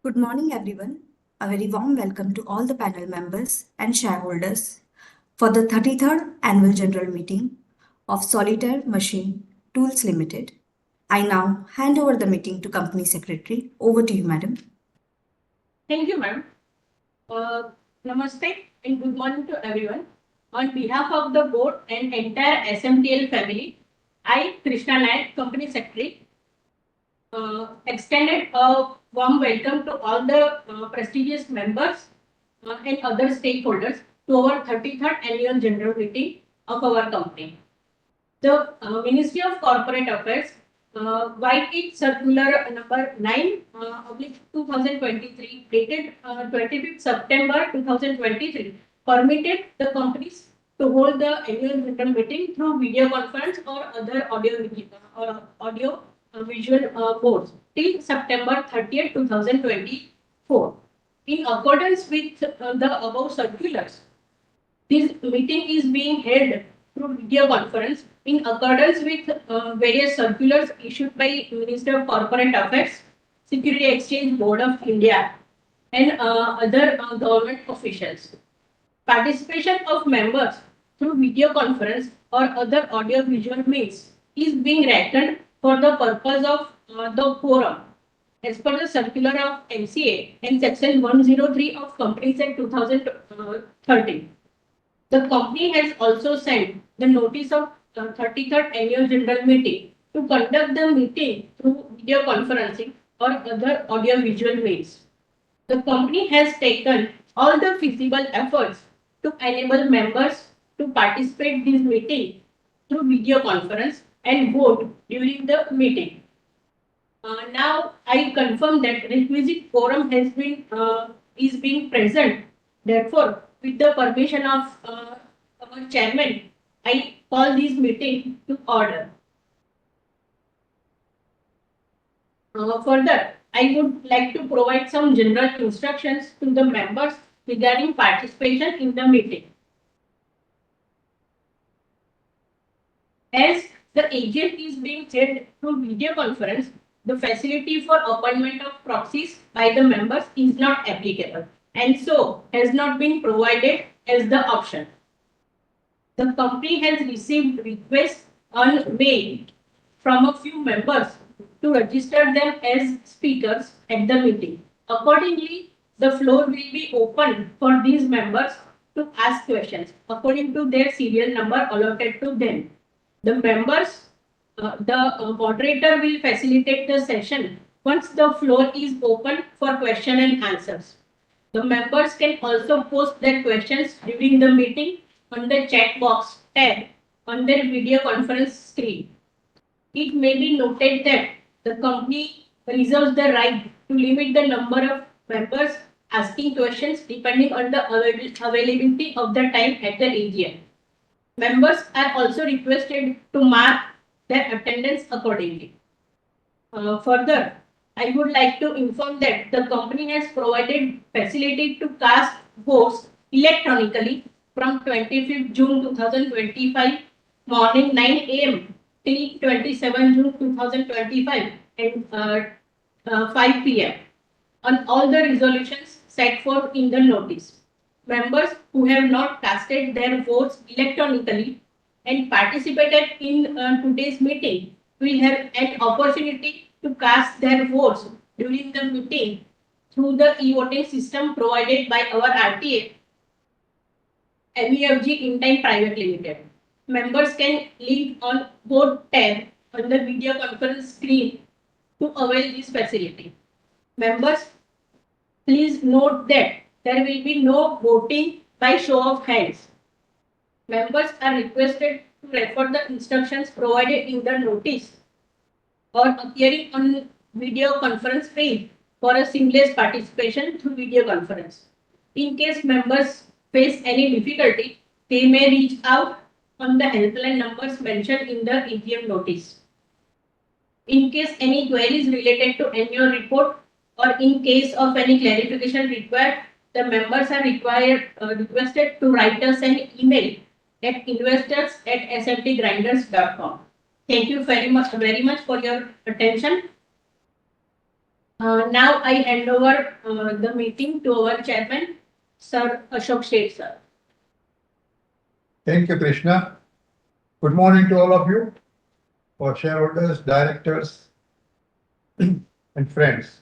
Good morning, everyone. A very warm welcome to all the panel members and shareholders for the 33rd Annual General Meeting of Solitaire Machine Tools Limited. I now hand over the meeting to Company Secretary. Over to you, Madam. Thank you, ma'am. Namaste and good morning to everyone. On behalf of the board and entire SMTL family, I, Krishna Nayak, Company Secretary, extended a warm welcome to all the prestigious members and other stakeholders to our 33rd Annual General Meeting of our company. The Ministry of Corporate Affairs, by its circular number 9 2023, dated 25th September 2023, permitted the companies to hold the annual general meeting through video conference or other audio visual modes till September 30th, 2024. In accordance with the above circulars, this meeting is being held through video conference in accordance with various circulars issued by Minister of Corporate Affairs, Security Exchange Board of India, and other government officials. Participation of members through video conference or other audio visual means is being reckoned for the purpose of the quorum as per the circular of MCA and section 103 of Companies Act 2013. The company has also sent the notice of 33rd Annual General Meeting to conduct the meeting through video conferencing or other audio-visual means. The company has taken all the feasible efforts to enable members to participate in this meeting through video conference and vote during the meeting. Now I confirm that requisite quorum has been is being present. Therefore, with the permission of our chairman, I call this meeting to order. Further, I would like to provide some general instructions to the members regarding participation in the meeting. As the agent is being held through video conference, the facility for appointment of proxies by the members is not applicable and so has not been provided as the option. The company has received requests on mail from a few members to register them as speakers at the meeting. Accordingly, the floor will be open for these members to ask questions according to their serial number allotted to them. The moderator will facilitate the session once the floor is open for question and answers. The members can also post their questions during the meeting on the chat box tab on their video conference screen. It may be noted that the company reserves the right to limit the number of members asking questions depending on the availability of the time at the AGM. Members are also requested to mark their attendance accordingly. Further, I would like to inform that the company has provided facility to cast votes electronically from 25th June 2025 morning 9 a.m. till 27 June 2025 and 5 p.m. on all the resolutions set forth in the notice. Members who have not casted their votes electronically and participated in today's meeting will have an opportunity to cast their votes during the meeting through the e-voting system provided by our RTA, MEFG Intime Private Limited. Members can link on Vote tab on the video conference screen to avail this facility. Members, please note that there will be no voting by show of hands. Members are requested to refer the instructions provided in the notice or appearing on video conference page for a seamless participation through video conference. In case members face any difficulty, they may reach out on the helpline numbers mentioned in the AGM notice. In case any queries related to annual report or in case of any clarification required, the members are requested to write us an email at investors@smitgrinders.com. Thank you very much for your attention. Now I hand over the meeting to our chairman, Sir Ashok Sheth, sir. Thank you, Krishna. Good morning to all of you, for shareholders, directors, and friends.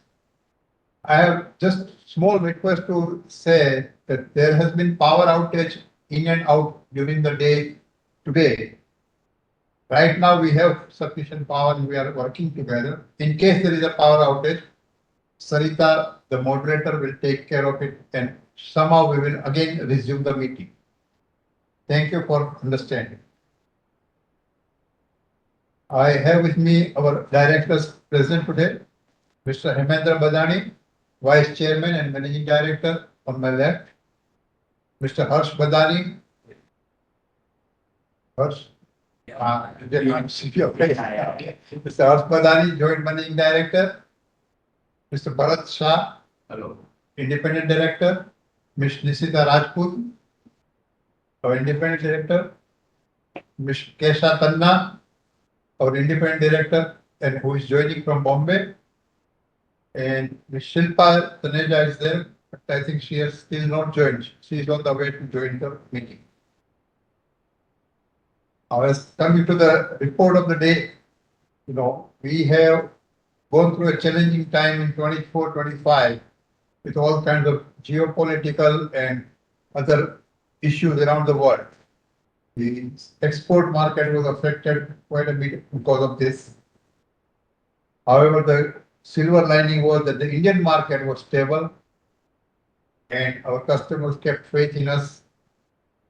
I have just small request to say that there has been power outage in and out during the day today. Right now, we have sufficient power and we are working together. In case there is a power outage, Sarita, the moderator, will take care of it and somehow we will again resume the meeting. Thank you for understanding. I have with me our directors present today. Mr. Hemendra Badani, Vice Chairman and Managing Director on my left. Mr. Harsh Badani. Harsh? They can't see your face. Mr. Harsh Badani, Joint Managing Director. Mr. Bharat Shah. Hello. Independent Director. Ms. Nisita Rajput, our Independent Director. Ms. Kesha Tanna, our Independent Director, and who is joining from Bombay. And Ms. Shilpa Taneja is there, but I think she has still not joined. She is on the way to join the meeting. Now, as coming to the report of the day, we have gone through a challenging time in 24-25 with all kinds of geopolitical and other issues around the world. The export market was affected quite a bit because of this. However, the silver lining was that the Indian market was stable and our customers kept faith in us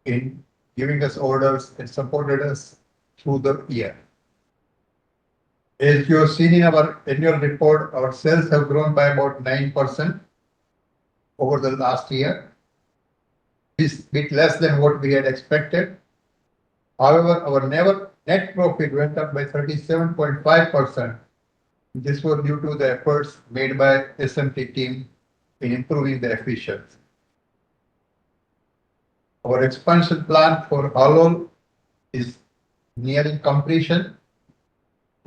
in giving us orders and supported us through the year. As you have seen in our annual report, our sales have grown by about 9% over the last year. This bit less than what we had expected. However, our net profit went up by 37.5%. This was due to the efforts made by SMT team in improving the efficiency. Our expansion plan for Halol is nearing completion.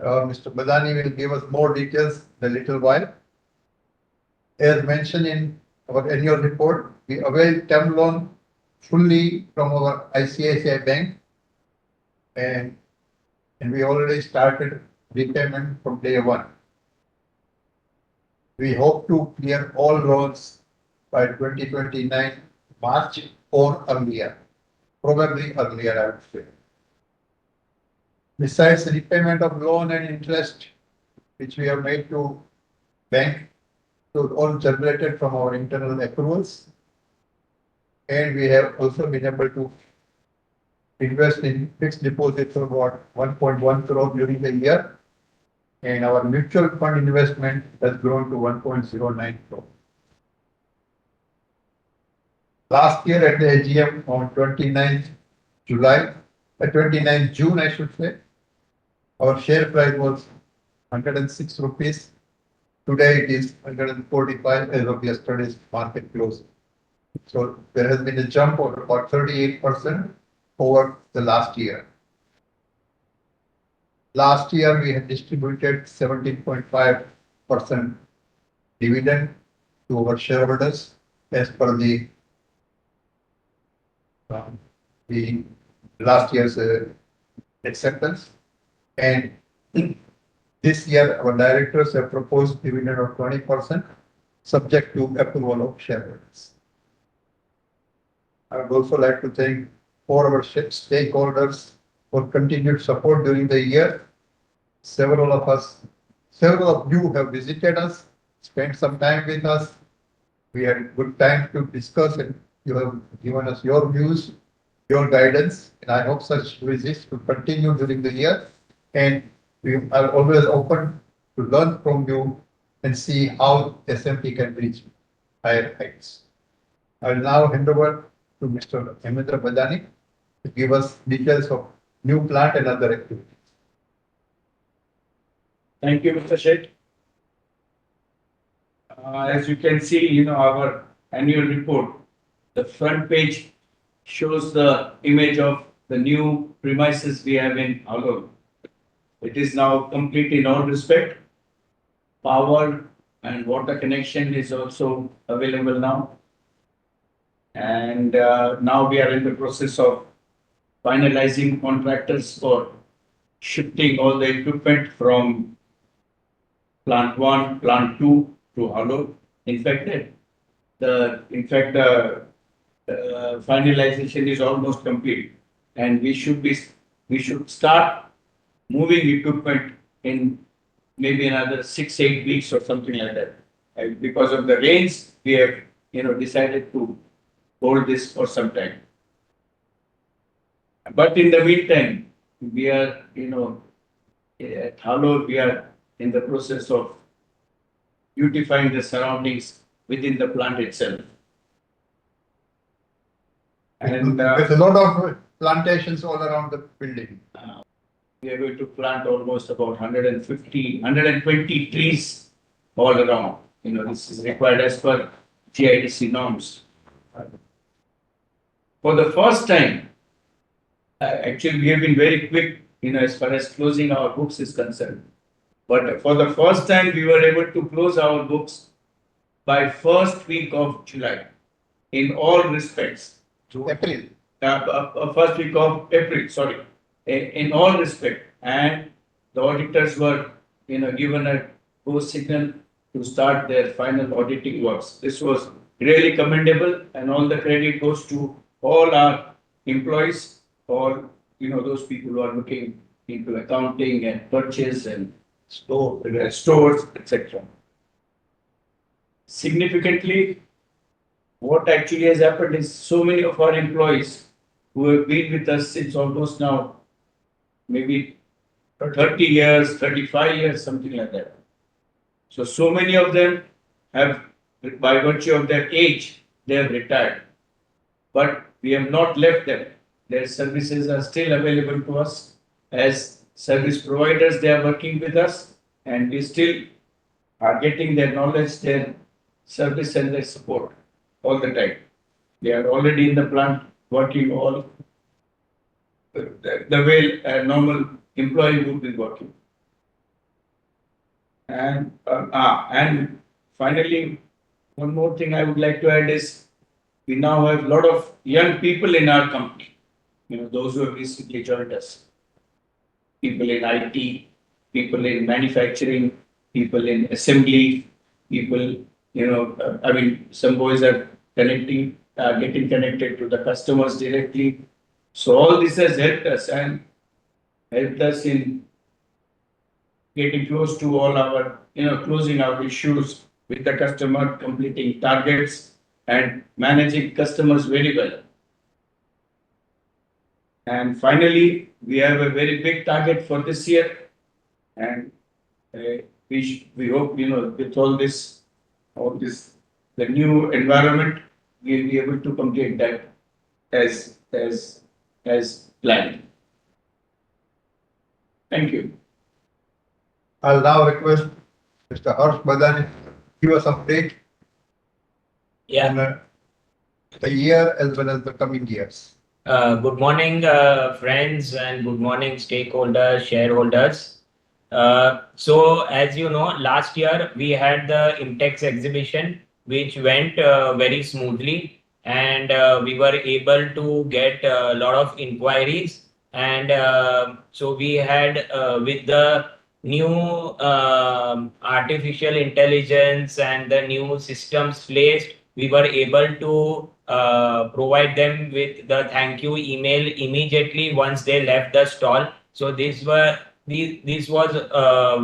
Mr. Badani will give us more details in a little while. As mentioned in our annual report, we availed term loan fully from our ICICI Bank and we already started repayment from day one. We hope to clear all loans by 2029 March or earlier, probably earlier, I would say. Besides the repayment of loan and interest, which we have made to bank, so all generated from our internal accruals, and we have also been able to invest in fixed deposits of about 1.1 crore during the year, and our mutual fund investment has grown to 1.09 crore. Last year at the AGM on 29th June, I should say, our share price was 106 rupees. Today it is 145 as of yesterday's market close. So there has been a jump of about 38% over the last year. Last year we had distributed 17.5% dividend to our shareholders as per the last year's acceptance. And this year our directors have proposed dividend of 20% subject to approval of shareholders. I would also like to thank all our stakeholders for continued support during the year. Several of you have visited us, spent some time with us. We had good time to discuss and you have given us your views, your guidance, and I hope such visits will continue during the year. And we are always open to learn from you and see how SMT can reach higher heights. I will now hand over to Mr. Hemendra Badani to give us details of new plant and other activities. Thank you, Mr. Sheth. As you can see, our annual report, the front page shows the image of the new premises we have in Alor. It is now complete in all respect. Power, and water connection is also available now. And now we are in the process of finalizing contractors for shifting all the equipment from plant 1, plant 2 to Halol. In fact, the finalization is almost complete, and we should start moving equipment in maybe another 6, 8 weeks or something like that. And because of the rains, we have decided to hold this for some time. But in the meantime, we are at Halol, we are in the process of beautifying the surroundings within the plant itself. And There's a lot of plantations all around the building. we are going to plant almost about 150, 120 trees all around. This is required as per GIDC norms. For the first time, actually, we have been very quick, as far as closing our books is concerned. But for the first time, we were able to close our books by first week of July, in all respects. April. First week of April, sorry, in all respect, and the auditors were, given a go signal to start their final auditing works. This was really commendable, and all the credit goes to all our employees, all those people who are looking into accounting and purchase and stores, etc. Significantly, what actually has happened is so many of our employees who have been with us since almost now maybe 30 years, 35 years, something like that. So many of them have, by virtue of their age, they have retired. But we have not left them. Their services are still available to us. As service providers, they are working with us, and we still are getting their knowledge, their service, and their support all the time. They are already in the plant working all the way a normal employee would be working. And finally, one more thing I would like to add is we now have a lot of young people in our company. Those who have recently joined us. People in IT, people in manufacturing, people in assembly, people, some boys are getting connected to the customers directly. So all this has helped us in getting close to all our, closing our issues with the customer, completing targets, and managing customers very well. And finally, we have a very big target for this year, and we hope, with all this, the new environment, we'll be able to complete that as planned. Thank you. I'll now request Mr. Harsh Badani to give us update Yeah. on the year as well as the coming years. Good morning, friends, and good morning, stakeholders, shareholders. So, as you know, last year we had the Imtex exhibition, which went very smoothly, and we were able to get a lot of inquiries. And so we had, with the new artificial intelligence and the new systems placed, we were able to provide them with the thank you email immediately once they left the stall. So this was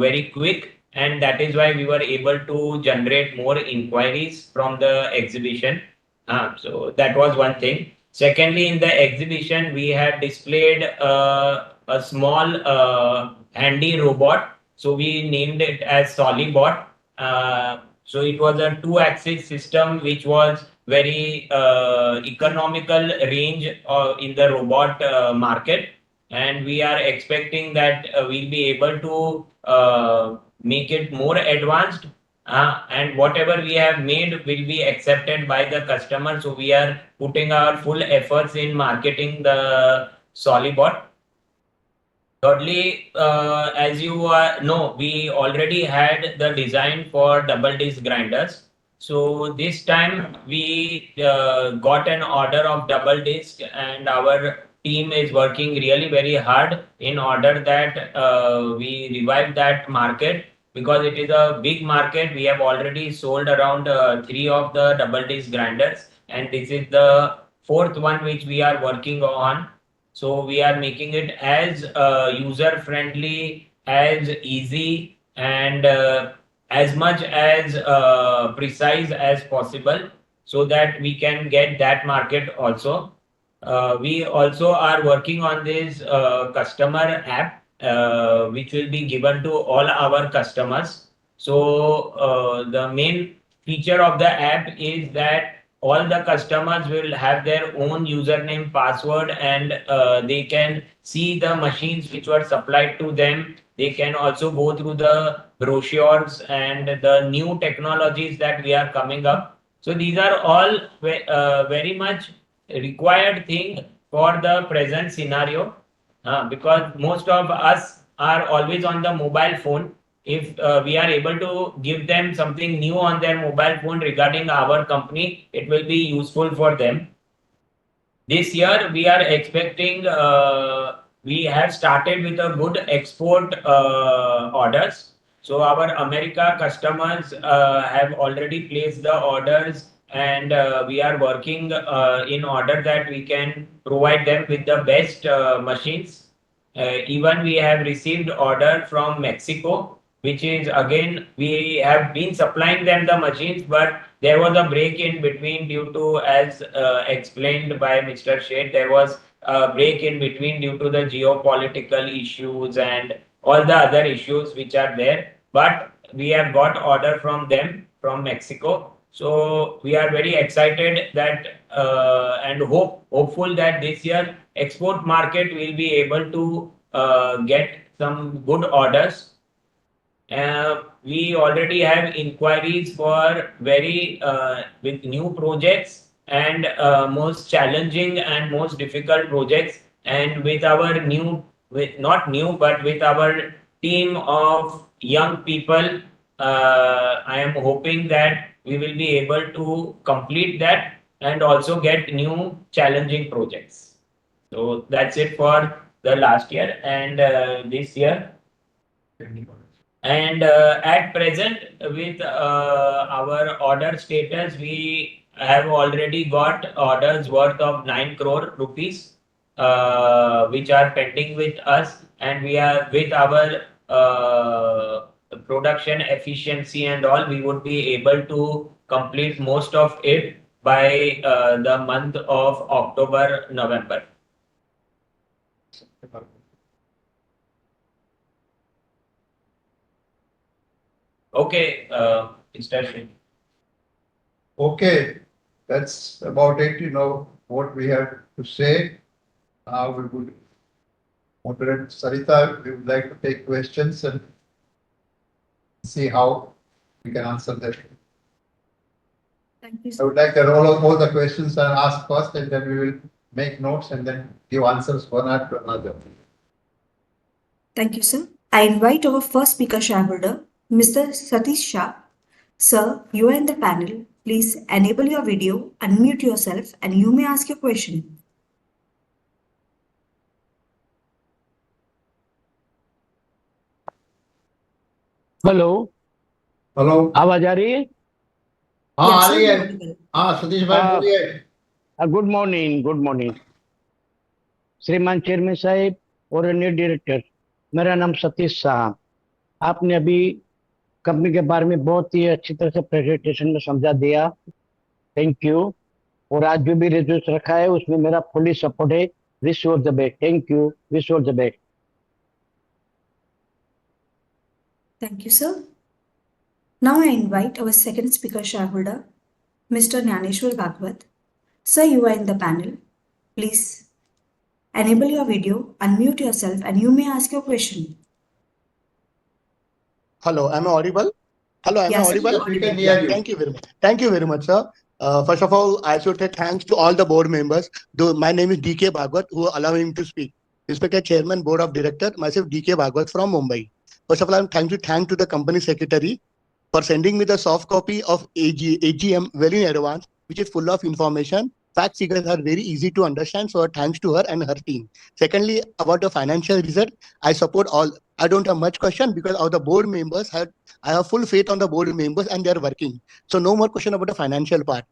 very quick, and that is why we were able to generate more inquiries from the exhibition. So that was one thing. Secondly, in the exhibition, we had displayed a small handy robot. So we named it as Solibot. So it was a 2-axis system which was very economical range in the robot market, and we are expecting that we'll be able to make it more advanced, and whatever we have made will be accepted by the customer. So we are putting our full efforts in marketing the Solibot. Thirdly, as you know, we already had the design for double disc grinders. So this time we got an order of double disc, and our team is working really very hard in order that we revive that market, because it is a big market. We have already sold around three of the double disc grinders, and this is the fourth one which we are working on. So we are making it as user friendly, as easy, and as much as precise as possible, so that we can get that market also. We also are working on this customer app, which will be given to all our customers. So the main feature of the app is that all the customers will have their own username, password, and they can see the machines which were supplied to them. They can also go through the brochures and the new technologies that we are coming up. So these are all very much required thing for the present scenario, because most of us are always on the mobile phone. If we are able to give them something new on their mobile phone regarding our company, it will be useful for them. This year, we are expecting, we have started with a good export orders. So our America customers have already placed the orders, and we are working in order that we can provide them with the best machines. Even we have received order from Mexico, which is again, we have been supplying them the machines, but there was a break in between due to, as explained by Mr. Sheth, there was a break in between due to the geopolitical issues and all the other issues which are there. But we have got order from them, from Mexico. So we are very excited that and hopeful that this year export market will be able to get some good orders. We already have inquiries for very with new projects, and most challenging and most difficult projects. And with our new, with not new, but with our team of young people, I am hoping that we will be able to complete that and also get new challenging projects. So that's it for the last year and this year. And at present, with our order status, we have already got orders worth of 9 crore rupees, which are pending with us. And we are with our production efficiency and all, we would be able to complete most of it by the month of October, November. Okay, Mr. Singh. Okay, that's about it, what we have to say. Now we would moderate Sarita, we would like to take questions and see how we can answer them. Thank you, I sir. would like to roll out all the questions and ask first, and then we will make notes and then give answers one after another. Thank you, sir. I invite our first speaker shareholder, Mr. Satish Shah. Sir, you are in the panel. Please enable your video, unmute yourself, and you may ask your question. Hello hello, आवाज आ रही है? हाँ Yes, आ sir, रही है। you're audible. हाँ सतीश भाई हाँ। बोलिए। गुड मॉर्निंग श्रीमान चेयरमैन साहब और अन्य डायरेक्टर, मेरा नाम सतीश शाह। आपने अभी कंपनी के बारे में बहुत ही अच्छी तरह से प्रेजेंटेशन में समझा दिया, थैंक यू। और आज जो भी रिजल्ट रखा है उसमें मेरा फुली सपोर्ट है। Wish you the best, thank you, wish you the best. Thank you, sir. Now I invite our second speaker shareholder, Mr. Nyaneshwar Bhagwat. Sir, you are in the panel. Please enable your video, unmute yourself, and you may ask your question. Hello, am I audible? Hello, am I Yes, sir, audible? you're We can audible. hear you. Thank you very much. Thank you very much, sir. First of all, I should say thanks to all the board members. Though my name is DK Bhagwat, who are allowing me to speak. Respected Chairman, Board of Director, myself DK Bhagwat from Mumbai. First of all, I'm trying to thank to the company secretary for sending me the soft copy of AGM well in advance, which is full of information. Fact figures are very easy to understand, so thanks to her and her team. Secondly, about the financial result, I support all. I don't have much question because of the board members. I have full faith on the board members and they are working. So no more question about the financial part.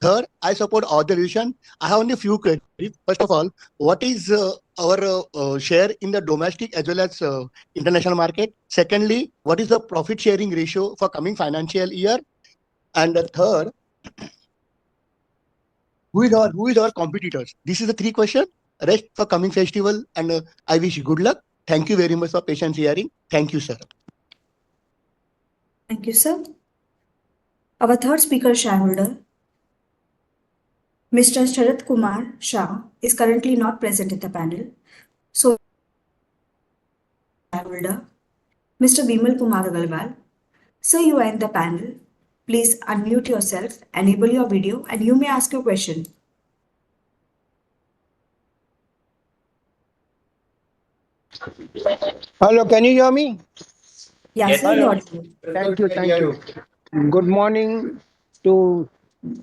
Third, I support all the decision. I have only few queries. First of all, what is our share in the domestic as well as international market? Secondly, what is the profit sharing ratio for coming financial year? And the third, who is our competitors? This is the three questions. Rest for coming festival, and I wish you good luck. Thank you very much for patience hearing. Thank you, sir. Thank you, sir. Our third speaker shareholder, Mr. Sharat Kumar Shah, is currently not present in the panel. So, shareholder, Mr. Bimal Kumar Agarwal, sir, you are in the panel. Please unmute yourself, enable your video, and you may ask your question. Hello, can you hear me? Yes, Yes, sir, sir. you're audible. Thank you. Good morning to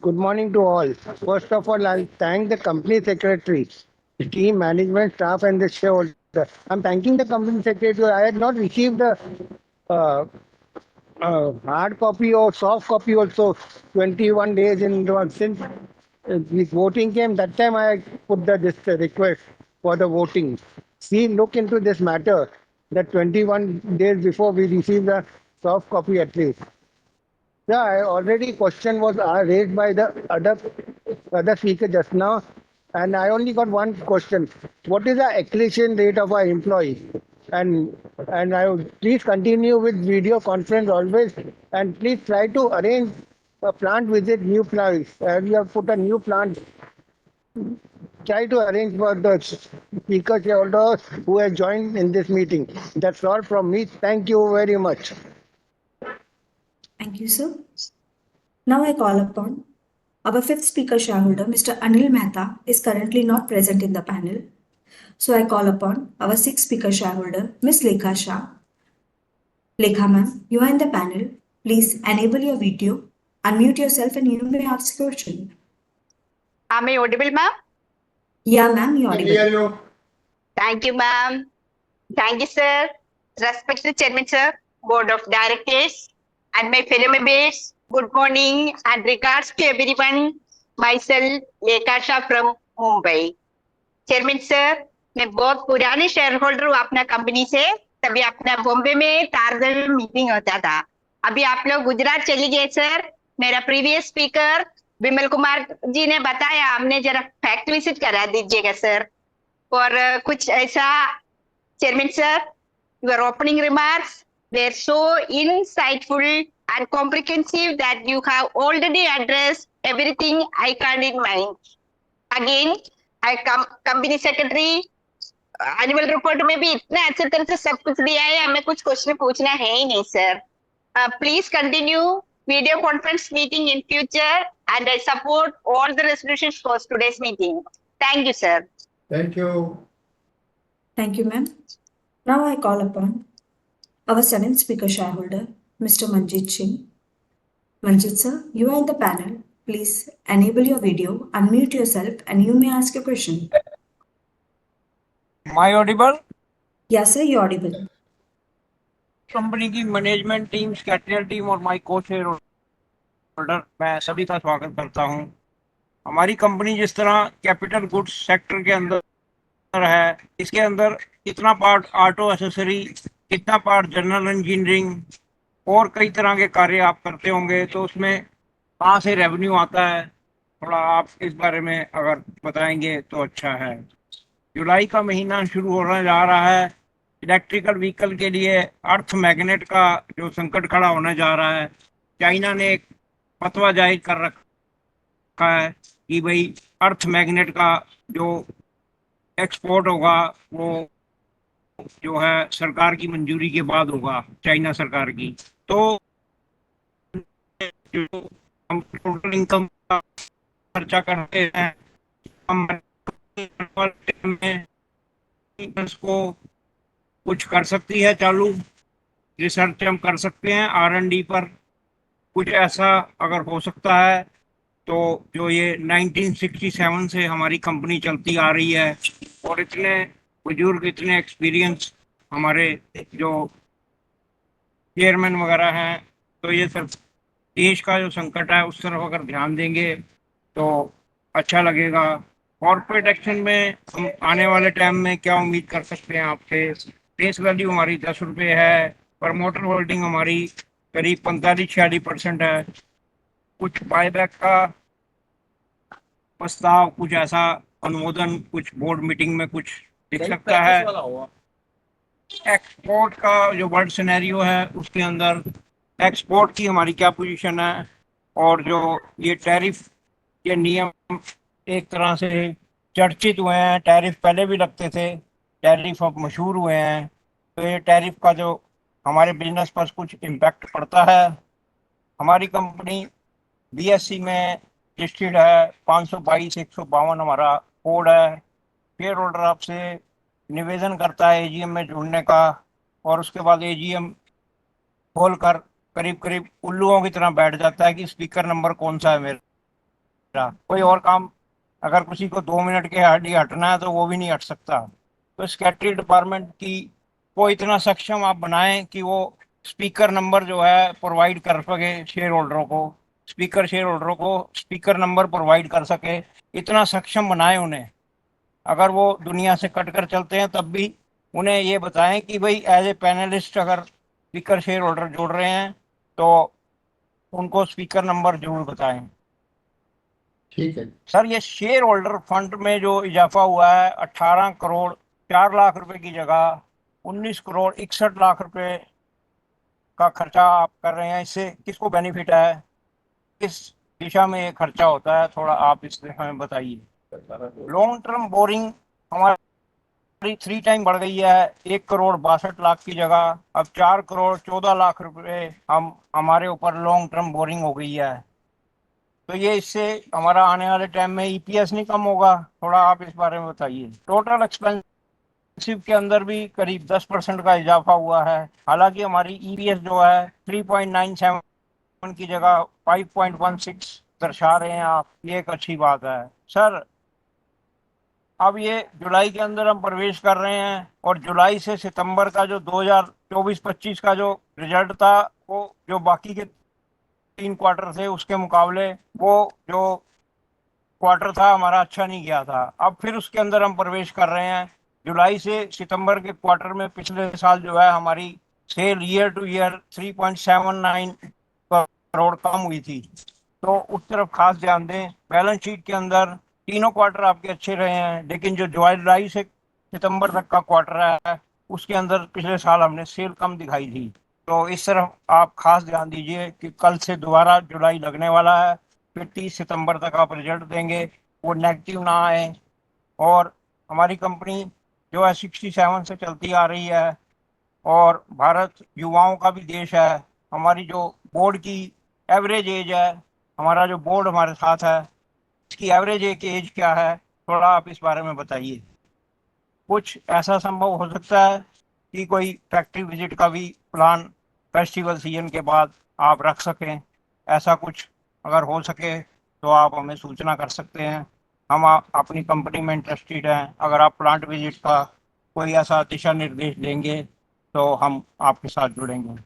good morning to all. First of all, I'll thank the company secretary, the team, management, staff, and the shareholder. I'm thanking the company secretary. I had not received the uh, hard copy or soft copy also 21 days in advance. Since this voting came, that time I put this request for the voting. We look into this matter that 21 days before we receive the soft copy at least. Yeah, I already question was raised by the other speaker just now, and I only got one question. What is the accretion rate of our employees? And I would please continue with video conference always, and please try to arrange a plant visit, new plants. We have put a new plant. Try to arrange for the speaker shareholders who have joined in this meeting. That's all from me. Thank you very much. Thank you, sir. Now I call upon our fifth speaker shareholder, Mr. Anil Mehta, is currently not present in the panel. So I call upon our sixth speaker shareholder, Ms. Lekha Shah. Lekha ma'am, you are in the panel. Please enable your video, unmute yourself, and you may ask your question. Am I audible, ma'am? Yeah, ma'am, you're audible. Thank you, ma'am. Thank you, sir. Respected Chairman, sir, Board of Directors, and my fellow members, good morning and regards to everyone. Myself, Lekha Shah from Mumbai. Chairman sir, मैं बहुत पुराने share holder हूँ अपना company से. तभी अपना बॉम्बे में तारगढ़ meeting होता था. अभी आप लोग गुजरात चली गए सर. मेरा प्रीवियस स्पीकर विमल कुमार जी ने बताया, हमने जरा फैक्ट विजिट करा दीजिएगा सर. और कुछ ऐसा chairman sir, your opening remarks were so insightful and comprehensive that you have already addressed everything I can't in mind. Again, I company secretary annual report में भी इतना अच्छे तरह से सब कुछ दिया है, हमें कुछ क्वेश्चन पूछना है ही नहीं sir. Please continue video conference meeting in future and I support all the resolutions for today's meeting. Thank you sir. Thank you. Thank you, ma'am. Now I call upon our seventh speaker shareholder, Mr. Manjit Singh. Manjit sir, you are in the panel. Please enable your video, unmute yourself, and you may ask your question. Am I audible? Yes, sir, you're audible. Company की management team, structural team और माई को share holder, मैं सभी का स्वागत करता हूं. हमारी कंपनी जिस तरह कैपिटल गुड्स सेक्टर के अंदर है, इसके अंदर कितना पार्ट ऑटो एसेसरी, कितना पार्ट जनरल इंजीनियरिंग और कई तरह के कार्य आप करते होंगे, तो उसमें कहाँ से रेवेन्यू आता है, थोड़ा आप इस बारे में अगर बताएंगे तो अच्छा है. जुलाई का महीना शुरू होने जा रहा है. इलेक्ट्रिकल व्हीकल के लिए अर्थ मैग्नेट का जो संकट खड़ा होने जा रहा है, चाइना ने एक फतवा जारी कर रखा है कि भाई अर्थ मैग्नेट का जो एक्सपोर्ट होगा वो जो है सरकार की मंजूरी के बाद होगा, चाइना सरकार की. तो जो हम टोटल इनकम का खर्चा करते हैं, हम में इसको कुछ कर सकती है चालू, रिसर्च हम कर सकते हैं R&D पर, कुछ ऐसा अगर हो सकता है तो। जो ये 1967 से हमारी कंपनी चलती आ रही है और इतने बुजुर्ग, इतने एक्सपीरियंस हमारे जो चेयरमैन वगैरह हैं, तो ये सब देश का जो संकट है उस तरफ अगर ध्यान देंगे तो अच्छा लगेगा। कॉर्पोरेट एक्शन में हम आने वाले टाइम में क्या उम्मीद कर सकते हैं आपसे? फेस वैल्यू हमारी 10 रुपये है, प्रमोटर होल्डिंग हमारी करीब 45-46% है। कुछ बायबैक का प्रस्ताव, कुछ ऐसा अनुमोदन कुछ बोर्ड मीटिंग में कुछ दिख सकता है? एक्सपोर्ट का जो वर्ल्ड सिनेरियो है उसके अंदर एक्सपोर्ट की हमारी क्या पोजीशन है, और जो ये टैरिफ के नियम एक तरह से चर्चित हुए हैं, टैरिफ पहले भी लगते थे, टैरिफ अब मशहूर हुए हैं, तो ये टैरिफ का जो हमारे बिजनेस पर कुछ इम्पैक्ट पड़ता है। हमारी कंपनी BSE में लिस्टेड है, 522-152 हमारा कोड है। शेयर होल्डर आपसे निवेदन करता है AGM में जुड़ने का, और उसके बाद AGM खोलकर करीब करीब उल्लुओं की तरह बैठ जाता है कि स्पीकर नंबर कौन सा है मेरा। कोई और काम, अगर किसी को 2 मिनट के हड्डी हटना है तो वो भी नहीं हट सकता। तो सेक्रेटरी डिपार्टमेंट की को इतना सक्षम आप बनाएं कि वो स्पीकर नंबर जो है प्रोवाइड कर सके शेयर होल्डरों को, स्पीकर शेयर होल्डरों को स्पीकर नंबर प्रोवाइड कर सके, इतना सक्षम बनाए उन्हें। अगर वो दुनिया से कट कर चलते हैं तब भी उन्हें ये बताएं कि भाई एज ए पैनलिस्ट अगर स्पीकर शेयर होल्डर जोड़ रहे हैं तो उनको स्पीकर नंबर जरूर बताएं। ठीक है। सर, ये शेयर होल्डर फंड में जो इजाफा हुआ है 18 करोड़ 4 लाख रुपए की जगह 19 करोड़ 61 लाख रुपए का खर्चा आप कर रहे हैं, इससे किसको बेनिफिट है? किस दिशा में ये खर्चा होता है, थोड़ा आप इस दिशा में बताइए। लॉन्ग टर्म बोरिंग हमारी 3 टाइम बढ़ गई है, 1 करोड़ 62 लाख की जगह अब 4 करोड़ 14 लाख रुपए हम हमारे ऊपर लॉन्ग टर्म बोरिंग हो गई है। तो ये इससे हमारा आने वाले टाइम में EPS नहीं कम होगा? थोड़ा आप इस बारे में बताइए। टोटल एक्सपेंसिव के अंदर भी करीब 10% का इजाफा हुआ है, हालांकि हमारी EPS जो है 3.97 की जगह 5.16 दर्शा रहे हैं आप, ये एक अच्छी बात है। सर, अब ये जुलाई के अंदर हम प्रवेश कर रहे हैं और जुलाई से सितंबर का जो 2024-25 का जो रिजल्ट था, वो जो बाकी के 3 क्वार्टर थे उसके मुकाबले वो जो क्वार्टर था हमारा अच्छा नहीं गया था। अब फिर उसके अंदर हम प्रवेश कर रहे हैं। जुलाई से सितंबर के क्वार्टर में पिछले साल जो है हमारी sale year to year 3.79 crore कम हुई थी, तो उस तरफ खास ध्यान दें। बैलेंस शीट के अंदर तीनों क्वार्टर आपके अच्छे रहे हैं, लेकिन जो जुलाई से सितंबर तक का क्वार्टर है उसके अंदर पिछले साल हमने सेल कम दिखाई थी। तो इस तरफ आप खास ध्यान दीजिए कि कल से दोबारा जुलाई लगने वाला है, फिर 30 सितंबर तक आप रिजल्ट देंगे, वो नेगेटिव ना आए। और हमारी कंपनी जो है 67 से चलती आ रही है और भारत युवाओं का भी देश है। हमारी जो बोर्ड की एवरेज एज है, हमारा जो बोर्ड हमारे साथ है इसकी एवरेज एज क्या है, थोड़ा आप इस बारे में बताइए। कुछ ऐसा संभव हो सकता है कि कोई फैक्ट्री विजिट का भी प्लान फेस्टिवल सीजन के बाद आप रख सकें? ऐसा कुछ अगर हो सके तो आप हमें सूचना कर सकते हैं। हम अपनी कंपनी में इंटरेस्टेड हैं, अगर आप प्लांट विजिट का कोई ऐसा दिशा निर्देश देंगे तो हम आपके साथ जुड़ेंगे।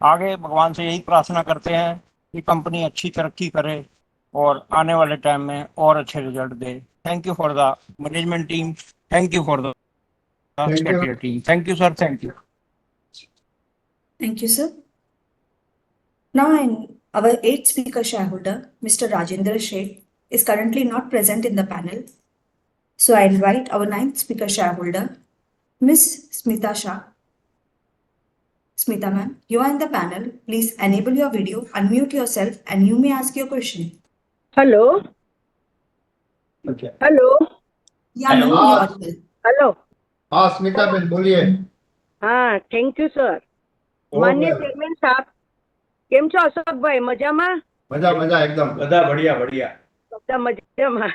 आगे भगवान से यही प्रार्थना करते हैं कि कंपनी अच्छी तरक्की करे और आने वाले टाइम में और अच्छे result they. Thank you for the management team, thank you for the Thank you. secretary team. Thank you, sir. Thank you. Thank you, sir. Now, our eighth speaker shareholder, Mr. Rajendra Sheth, is currently not present in the panel. So I invite our ninth speaker shareholder, Ms. Smita Shah. Smita ma'am, you are in the panel. Please enable your video, unmute yourself, and you may ask your question. Hello Okay. Hello Yeah, ma'am, हाँ। you're audible. Hello हाँ स्मिता बहन बोलिए। हाँ, thank you sir. Oh, माननीय well. Chairman साहब, કેમ છો અશોકભાઈ? મજામાં? મજા મજા એકદમ। બધા બઢિયા બઢિયા। બધા મજામાં।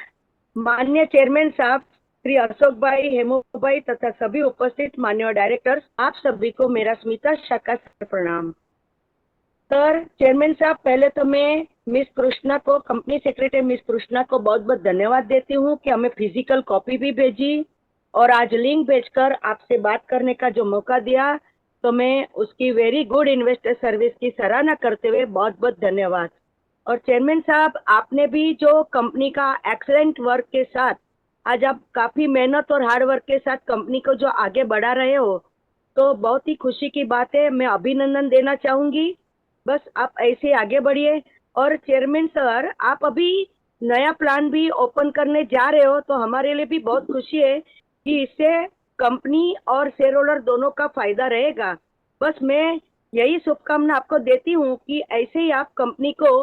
માનनीय चेयरमैन साहब, श्री अशोक भाई, हेमू भाई तथा सभी उपस्थित मान्य डायरेक्टर्स, आप सभी को मेरा स्मिता शाखा से प्रणाम। सर, चेयरमैन साहब, पहले तो मैं मिस कृष्णा को, कंपनी सेक्रेटरी मिस कृष्णा को बहुत बहुत धन्यवाद देती हूँ कि हमें फिजिकल कॉपी भी भेजी और आज लिंक भेजकर आपसे बात करने का जो मौका दिया, तो मैं उसकी वेरी गुड इन्वेस्टर सर्विस की सराहना करते हुए बहुत बहुत धन्यवाद। और चेयरमैन साहब, आपने भी जो कंपनी का एक्सीलेंट वर्क के साथ आज आप काफी मेहनत और हार्ड वर्क के साथ कंपनी को जो आगे बढ़ा रहे हो, तो बहुत ही खुशी की बात है। मैं अभिनंदन देना चाहूंगी। बस आप ऐसे आगे बढ़िए। और चेयरमैन सर, आप अभी नया प्लान भी ओपन करने जा रहे हो, तो हमारे लिए भी बहुत खुशी है कि इससे कंपनी और शेयर होल्डर दोनों का फायदा रहेगा। बस मैं यही शुभकामना आपको देती हूँ कि ऐसे ही आप कंपनी को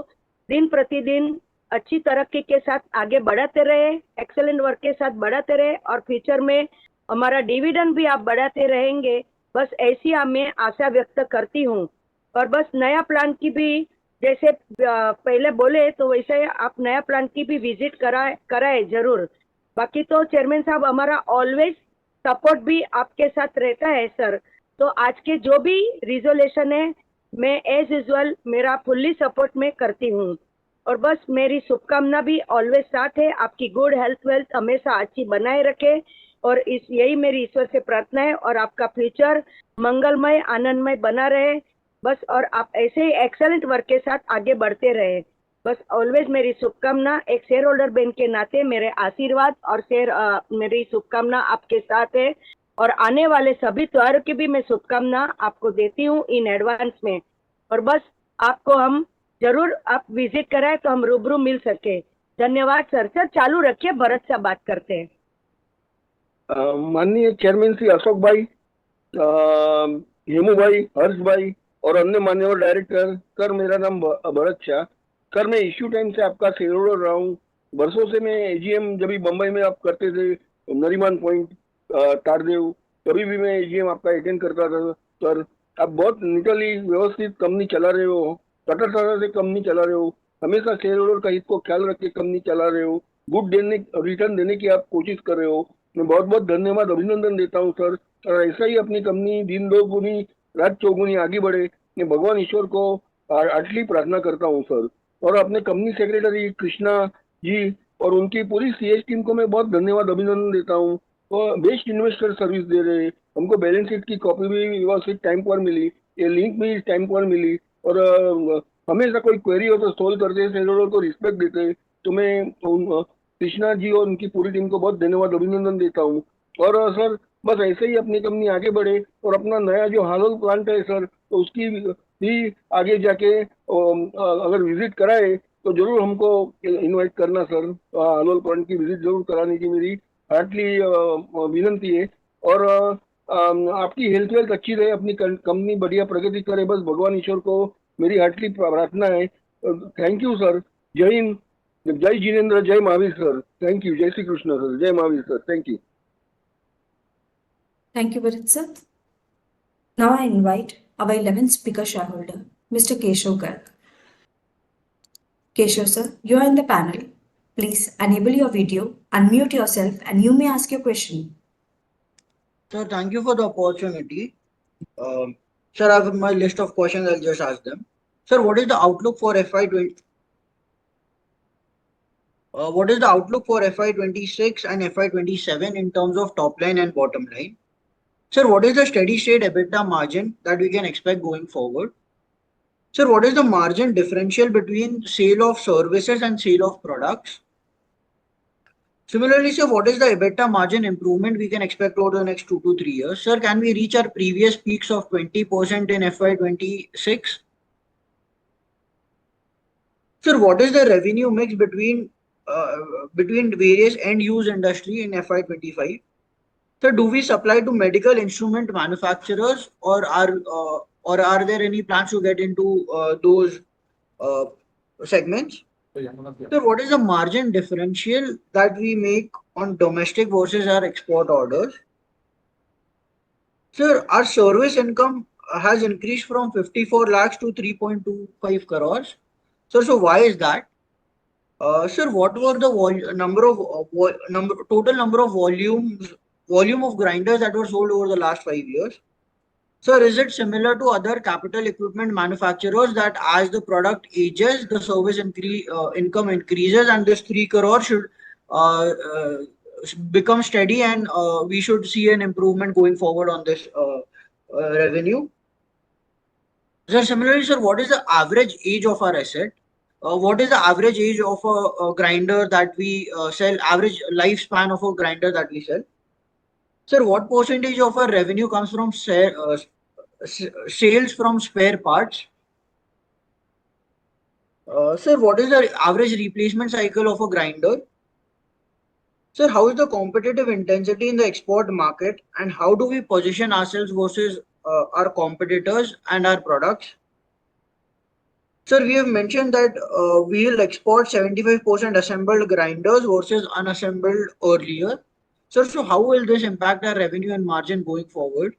दिन प्रतिदिन अच्छी तरक्की के साथ आगे बढ़ाते रहे, एक्सेलेंट वर्क के साथ बढ़ाते रहे और फ्यूचर में हमारा डिविडेंड भी आप बढ़ाते रहेंगे। बस ऐसी मैं आशा व्यक्त करती हूँ। और बस नया प्लान की भी, जैसे पहले बोले, तो वैसे आप नया प्लान की भी विजिट कराए जरूर। बाकी तो चेयरमैन साहब, हमारा ऑलवेज सपोर्ट भी आपके साथ रहता है सर। तो आज के जो भी रिजोल्यूशन है, मैं एज यूजुअल मेरा फुल्ली सपोर्ट में करती हूँ। और बस मेरी शुभकामना भी ऑलवेज साथ है। आपकी गुड हेल्थ वेल्थ हमेशा अच्छी बनाए रखे और यही मेरी ईश्वर से प्रार्थना है। और आपका फ्यूचर मंगलमय आनंदमय बना रहे बस। और आप ऐसे ही एक्सेलेंट वर्क के साथ आगे बढ़ते रहे बस। ऑलवेज मेरी शुभकामना, एक शेयर होल्डर बहन के नाते मेरे आशीर्वाद और मेरी शुभकामना आपके साथ है। और आने वाले सभी त्योहारों की भी मैं शुभकामना आपको देती हूँ इन एडवांस में। और बस आपको हम जरूर आप विजिट कराए तो हम रूबरू मिल सके। धन्यवाद सर। सर चालू रखिए, भरत से बात करते हैं। माननीय चेयरमैन श्री अशोक भाई, हेमू भाई, हर्ष भाई और अन्य मान्यवर डायरेक्टर, सर मेरा नाम भरत शाह। सर मैं इश्यू टाइम से आपका शेयर होल्डर रहा हूँ। बरसों से मैं एजीएम जब भी बम्बई में आप करते थे, नरीमान पॉइंट, तारदेव, कभी भी मैं एजीएम आपका अटेंड करता था। सर आप बहुत नीटली व्यवस्थित कंपनी चला रहे हो, कटरता से कंपनी चला रहे हो, हमेशा शेयर होल्डर का हित को ख्याल रख के कंपनी चला रहे हो, गुड रिटर्न देने की आप कोशिश कर रहे हो। मैं बहुत बहुत धन्यवाद, अभिनंदन देता हूँ सर। और ऐसा ही अपनी कंपनी दिन दो गुनी रात चौगुनी आगे बढ़े, मैं भगवान ईश्वर को आटली प्रार्थना करता हूँ सर। और अपने कंपनी सेक्रेटरी कृष्णा जी और उनकी पूरी सीएस टीम को मैं बहुत धन्यवाद अभिनंदन देता हूँ। वो बेस्ट इन्वेस्टर सर्विस दे रहे हैं। हमको बैलेंस शीट की कॉपी भी व्यवस्थित टाइम पर मिली, ये लिंक भी टाइम पर मिली। और हमेशा कोई क्वेरी हो तो सोल्व करते हैं, शेयर को रिस्पेक्ट देते हैं। तो मैं कृष्णा जी और उनकी पूरी टीम को बहुत धन्यवाद अभिनंदन देता हूँ। और सर बस ऐसे ही अपनी कंपनी आगे बढ़े और अपना नया जो हालोल प्लांट है सर, तो उसकी भी आगे जाके अगर विजिट कराए तो जरूर हमको इनवाइट करना सर। हालोल प्लांट की विजिट जरूर कराने की मेरी हार्टली विनंती है। और आपकी हेल्थ वेल्थ अच्छी रहे, अपनी कंपनी बढ़िया प्रगति करे, बस भगवान ईश्वर को मेरी हार्टली प्रार्थना है। Thank you sir. जय हिंद, जय जिनेन्द्र, जय महावीर सर। Thank you. जय श्री कृष्ण सर, जय Mahavir sir. Thank you. Thank you, Bharat sir. Now I invite our 11th speaker shareholder, Mr. Keshav Garg. Keshav sir, you are in the panel. Please enable your video, unmute yourself, and you may ask your question. Sir, thank you for the opportunity. Sir, I have my list of questions. I'll just ask them. Sir, what is the outlook for FY20? What is the outlook for FY26 and FY27 in terms of top line and bottom line? Sir, what is the steady state EBITDA margin that we can expect going forward? Sir, what is the margin differential between sale of services and sale of products? Similarly, sir, what is the EBITDA margin improvement we can expect over the next 2 to 3 years? Sir, can we reach our previous peaks of 20% in FY26? Sir, what is the revenue mix between various end-use industry in FY25? Sir, do we supply to medical instrument manufacturers, or are there any plans to get into those segments? Sir, what is the margin differential that we make on domestic versus our export orders? Sir, our service income has increased from 54 lakhs to 3.25 crores. Sir, so why is that? Sir, what were the total number of volume of grinders that were sold over the last 5 years? Sir, is it similar to other capital equipment manufacturers that as the product ages, the income increases, and this 3 crore should uh, uh, become steady, and we should see an improvement going forward on this revenue? Sir, similarly, sir, what is the average age of our asset? What is the average age of a grinder that we sell? Average lifespan of a grinder that we sell? Sir, what percentage of our revenue comes from sales from spare parts? Sir, what is the average replacement cycle of a grinder? Sir, how is the competitive intensity in the export market, and how do we position ourselves versus our competitors and our products? Sir, we have mentioned that we will export 75% assembled grinders versus unassembled earlier. Sir, so how will this impact our revenue and margin going forward?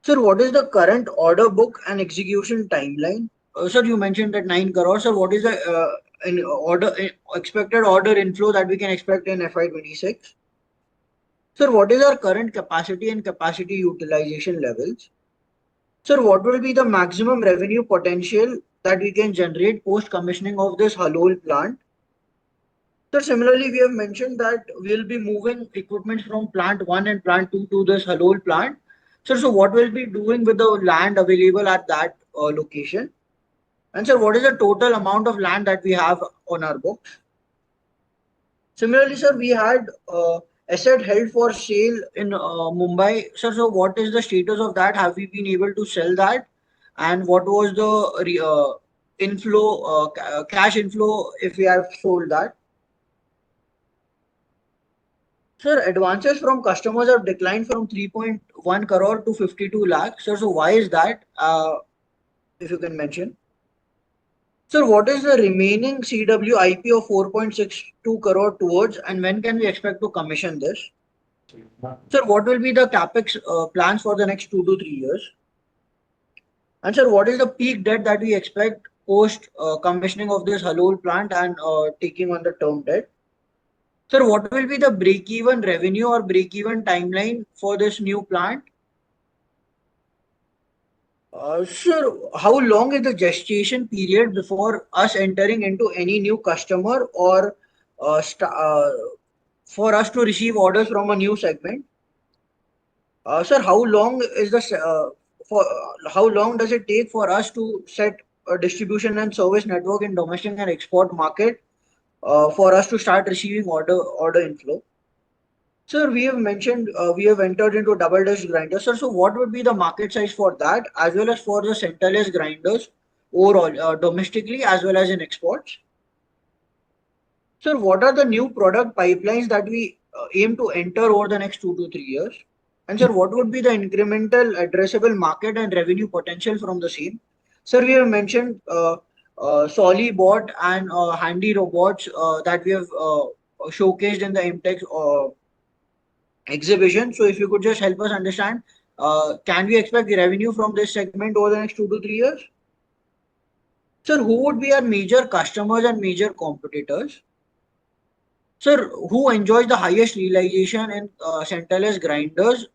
Sir, what is the current order book and execution timeline? Sir, you mentioned that 9 crores. Sir, what is the expected order inflow that we can expect in FY26? Sir, what is our current capacity and capacity utilization levels? Sir, what will be the maximum revenue potential that we can generate post commissioning of this Halol plant? Sir, similarly, we have mentioned that we'll be moving equipment from plant 1 and plant 2 to this Halol plant. Sir, so what will be doing with the land available at that location? And sir, what is the total amount of land that we have on our books? Similarly, sir, we had asset held for sale in Mumbai. Sir, so what is the status of that? Have we been able to sell that? And what was the cash inflow if we have sold that? Sir, advances from customers have declined from 3.1 crore to 52 lakh. Sir, so why is that? If you can mention. Sir, what is the remaining CWIP of 4.62 crore towards, and when can we expect to commission this? Sir, what will be the capex plans for the next 2 to 3 years? And sir, what is the peak debt that we expect post commissioning of this Halol plant and taking on the term debt? Sir, what will be the break-even revenue or break-even timeline for this new plant? Sir, how long is the gestation period before us entering into any new customer or for us to receive orders from a new segment? Sir, how long does it take for us to set a distribution and service network in domestic and export market for us to start receiving order inflow? Sir, we have mentioned we have entered into double dash grinders. Sir, so what would be the market size for that as well as for the centerless grinders overall domestically as well as in exports? Sir, what are the new product pipelines that we aim to enter over the next 2 to 3 years? And sir, what would be the incremental addressable market and revenue potential from the same? Sir, we have mentioned Solibot and handy robots that we have showcased in the Imtex exhibition. So if you could just help us understand, can we expect the revenue from this segment over the next 2 to 3 years? Sir, who would be our major customers and major competitors? Sir, who enjoys the highest realization in centerless grinders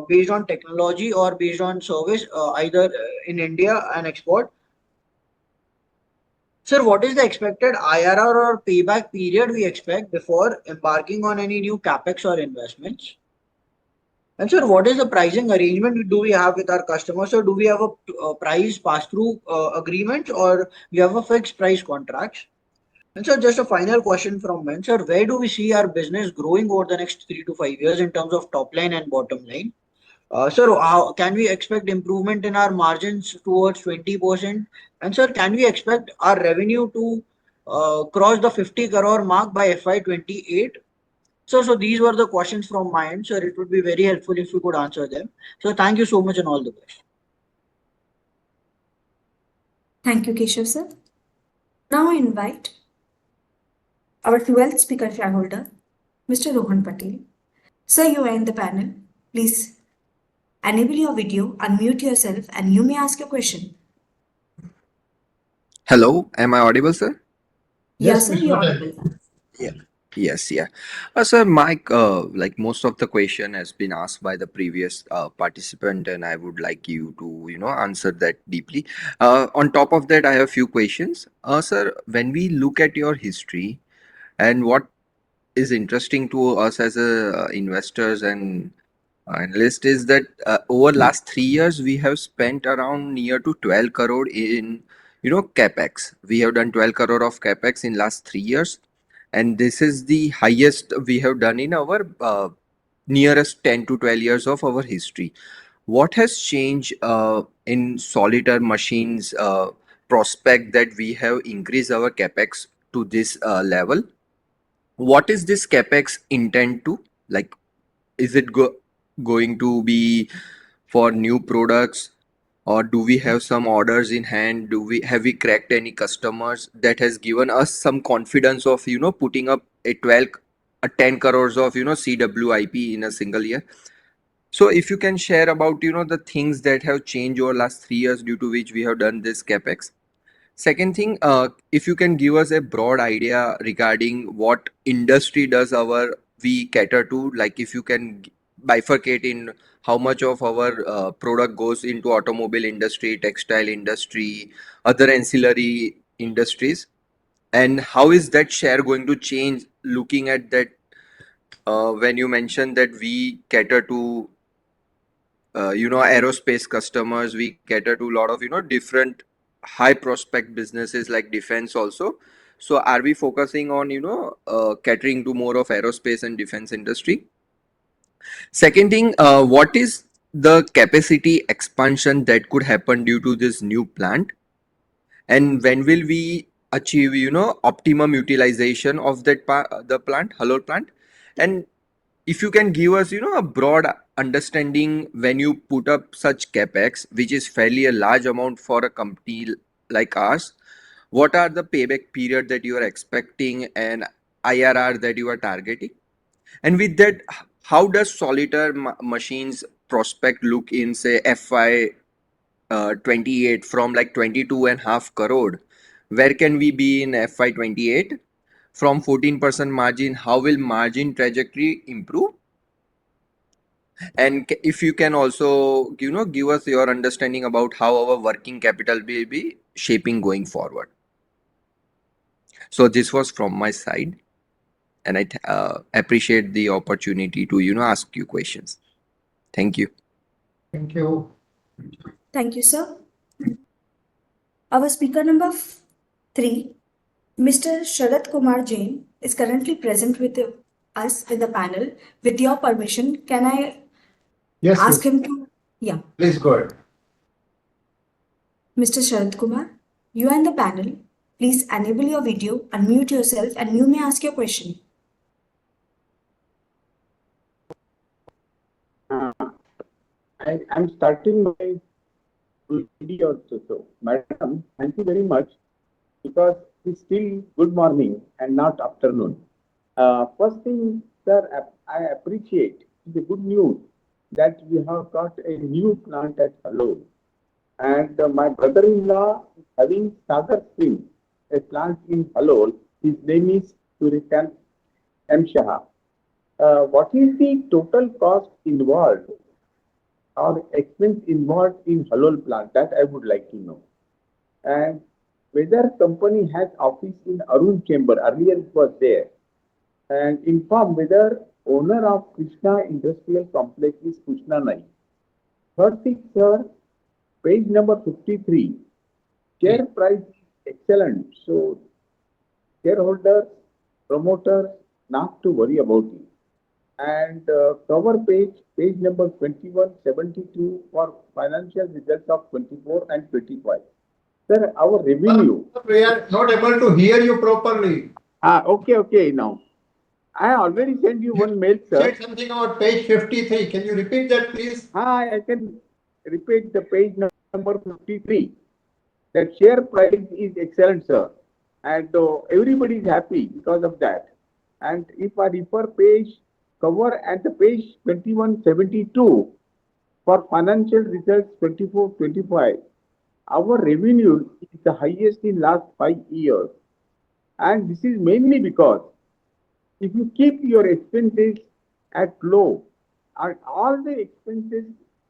based on technology or based on service, either in India and export? Sir, what is the expected IRR or payback period we expect before embarking on any new capex or investments? And sir, what is the pricing arrangement do we have with our customers? So do we have a price pass-through agreement or we have a fixed price contracts? And sir, just a final question from me. Sir, where do we see our business growing over the next 3 to 5 years in terms of top line and bottom line? Sir, how can we expect improvement in our margins towards 20%? And sir, can we expect our revenue to cross the 50 crore mark by FY28? So these were the questions from my end. Sir, it would be very helpful if you could answer them. So thank you so much and all the best. Thank you, Keshav sir. Now I invite our 12th speaker shareholder, Mr. Rohan Patel. Sir, you are in the panel. Please enable your video, unmute yourself, and you may ask your question. Hello, am I audible, sir? Yes, Yes, sir, Mr. you're Patel. audible. Yeah. Yes, yeah. Sir, Mike, like most of the question has been asked by the previous participant, and I would like you to, answer that deeply. On top of that, I have a few questions. Sir, when we look at your history and what is interesting to us as a investors and analyst is that over last 3 years we have spent around near to 12 crore in capex. We have done 12 crore of capex in last 3 years, and this is the highest we have done in our nearest 10 to 12 years of our history. What has changed in solitaire machines prospect that we have increased our capex to this level? What is this capex intend to, like, is it going to be for new products, or do we have some orders in hand? Do we have we cracked any customers that has given us some confidence of putting up a 12 a 10 crores of CWIP in a single year? So if you can share about the things that have changed over last 3 years due to which we have done this capex. Second thing, if you can give us a broad idea regarding what industry does our we cater to, like if you can bifurcate in how much of our product goes into automobile industry, textile industry, other ancillary industries, and how is that share going to change looking at that when you mentioned that we cater to aerospace customers, we cater to a lot of different high prospect businesses like defense also. So are we focusing on catering to more of aerospace and defense industry? Second thing, what is the capacity expansion that could happen due to this new plant, and when will we achieve optimum utilization of that the plant, Halol plant? And if you can give us a broad understanding, when you put up such capex, which is fairly a large amount for a company like ours, what are the payback period that you are expecting and IRR that you are targeting? And with that, how does solitaire machines prospect look in say FY 28 from like 22.5 crore? Where can we be in FY 28 from 14% margin? How will margin trajectory improve? And if you can also give us your understanding about how our working capital will be shaping going forward. So this was from my side, and I appreciate the opportunity to ask you questions. Thank you. Thank you. Thank you, sir. Our speaker number 3, Mr. Sharat Kumar Jain, is currently present with us in the panel. With your permission, can I Yes, ask yes. him to? Yeah. Please go ahead. Mr. Sharat Kumar, you are in the panel. Please enable your video, unmute yourself, and you may ask your question. I'm starting my video also. Madam, thank you very much, because it's still good morning and not afternoon. First thing, sir, I appreciate the good news that we have got a new plant at Halol. And my brother-in-law is having Sagar Spring, a plant in Halol. His name is Surikan M. Shah. What is the total cost involved or expense involved in Halol plant? That I would like to know. And whether company has office in Arun Chamber, earlier it was there, and inform whether owner of Krishna Industrial Complex is Krishna Naik. Third thing, sir, page number 53, share price is excellent. So shareholder, promoter, not to worry about it. And cover page, page number 2172 for financial results of 24 and 25. Sir, our revenue. We are not able to hear you properly. Okay, now. I already sent you one mail, sir. Said something about page 53. Can you repeat that, please? I can repeat the page number 53. That share price is excellent, sir. And everybody is happy because of that. And if I refer page cover at the page 2172 for financial results 24-25, our revenue is the highest in last 5 years. And this is mainly because if you keep your expenses at low, and all the expenses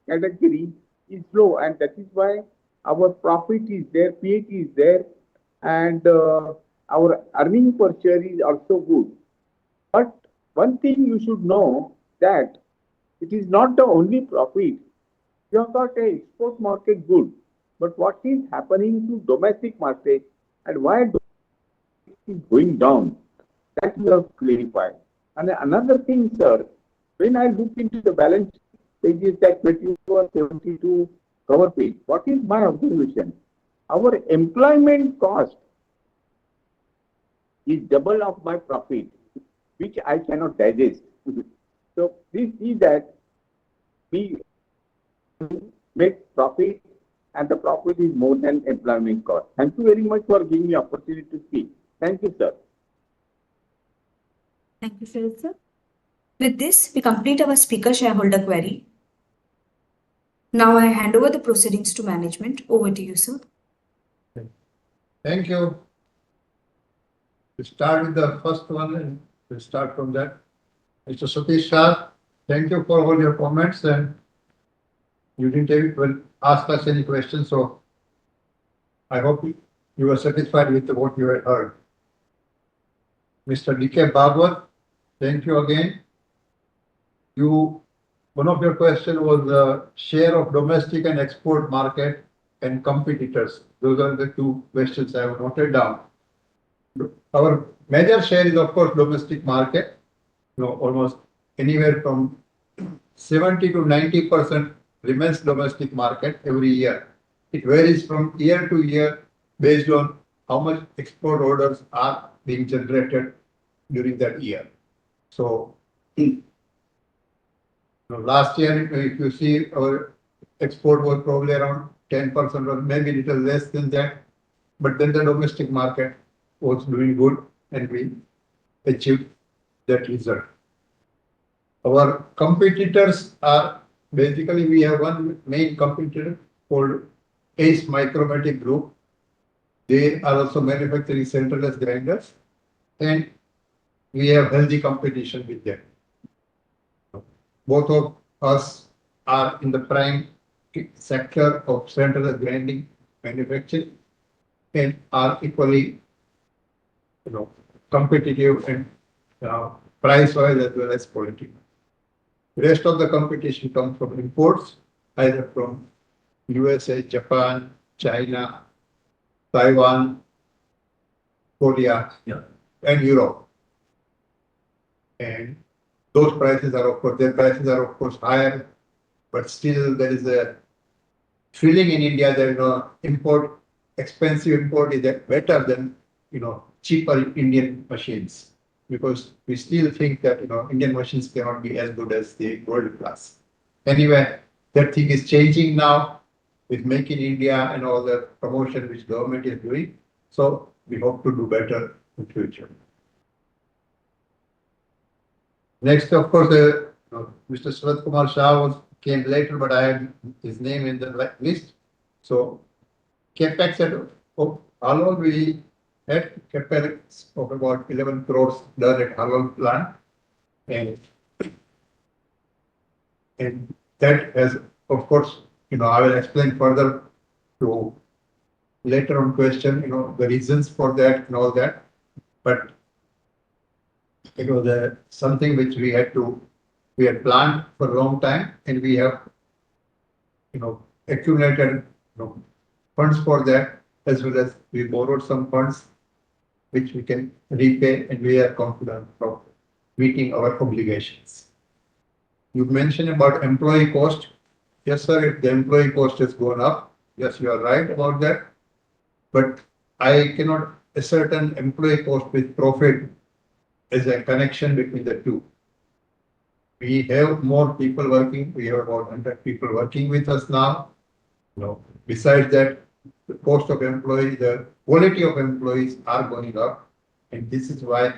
category is low, and that is why our profit is there, PAT is there, and our earning per share is also good. But one thing you should know that it is not the only profit. You have got a export market good, but what is happening to domestic market and why is going down? That you have clarified. And another thing, sir, when I look into the balance sheet pages that 21, 72 cover page, what is my observation? Our employment cost is double of my profit, which I cannot digest. So please see that we make profit and the profit is more than employment cost. Thank you very much for giving me opportunity to speak. Thank you, sir. Thank you, sir. With this, we complete our speaker shareholder query. Now I hand over the proceedings to management. Over to you, sir. Thank you. We start with the first one and we'll start from that. Mr. Satish Shah, thank you for all your comments, and you didn't even ask us any questions, so I hope you were satisfied with what you had heard. Mr. D.K. Bhagwat, thank you again. One of your questions was the share of domestic and export market and competitors. Those are the two questions I have noted down. Our major share is, of course, domestic market. Almost anywhere from 70 to 90% remains domestic market every year. It varies from year to year based on how much export orders are being generated during that year. So last year, if you see, our export was probably around 10% or maybe a little less than that. But then the domestic market was doing good and we achieved that result. Our competitors are basically, we have one main competitor called Ace Micromatic Group. They are also manufacturing centerless grinders, and we have healthy competition with them. Both of us are in the prime sector of centralized grinding manufacturing and are equally competitive and price-wise as well as quality. The rest of the competition comes from imports, either from USA, Japan, China, Taiwan, Korea, and Europe. And those prices are, of course, their prices are, of course, higher, but still there is a feeling in India that, expensive import is better than, cheaper Indian machines, because we still think that, Indian machines cannot be as good as the world class. Anyway, that thing is changing now with Make in India and all the promotion which government is doing. So we hope to do better in future. Next, of course, Mr. Swath Kumar Shah came later, but I had his name in the list. So CapEx at Halol, we had CapEx of about 11 crores done at Halol plant. And that has, of course, I will explain further to later on question, the reasons for that and all that. But it was something which we had planned for a long time, and we have, accumulated, funds for that, as well as we borrowed some funds which we can repay, and we are confident of meeting our obligations. You mentioned about employee cost. Yes, sir, if the employee cost has gone up, yes, you are right about that. But I cannot ascertain employee cost with profit as a connection between the two. We have more people working. We have about 100 people working with us now. Besides that, the cost of employees, the quality of employees are going up, and this is why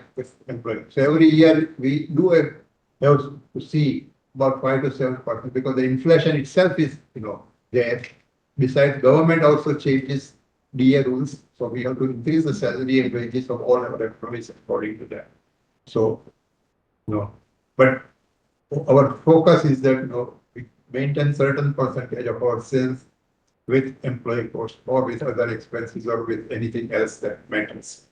employees. So every year we do have to see about 5 to 7%, because the inflation itself is there. Besides, government also changes DA rules, So we have to increase the salary and wages of all our employees according to that. So, but our focus is that, we maintain certain percentage of our sales with employee cost or with other expenses or with anything else that matters.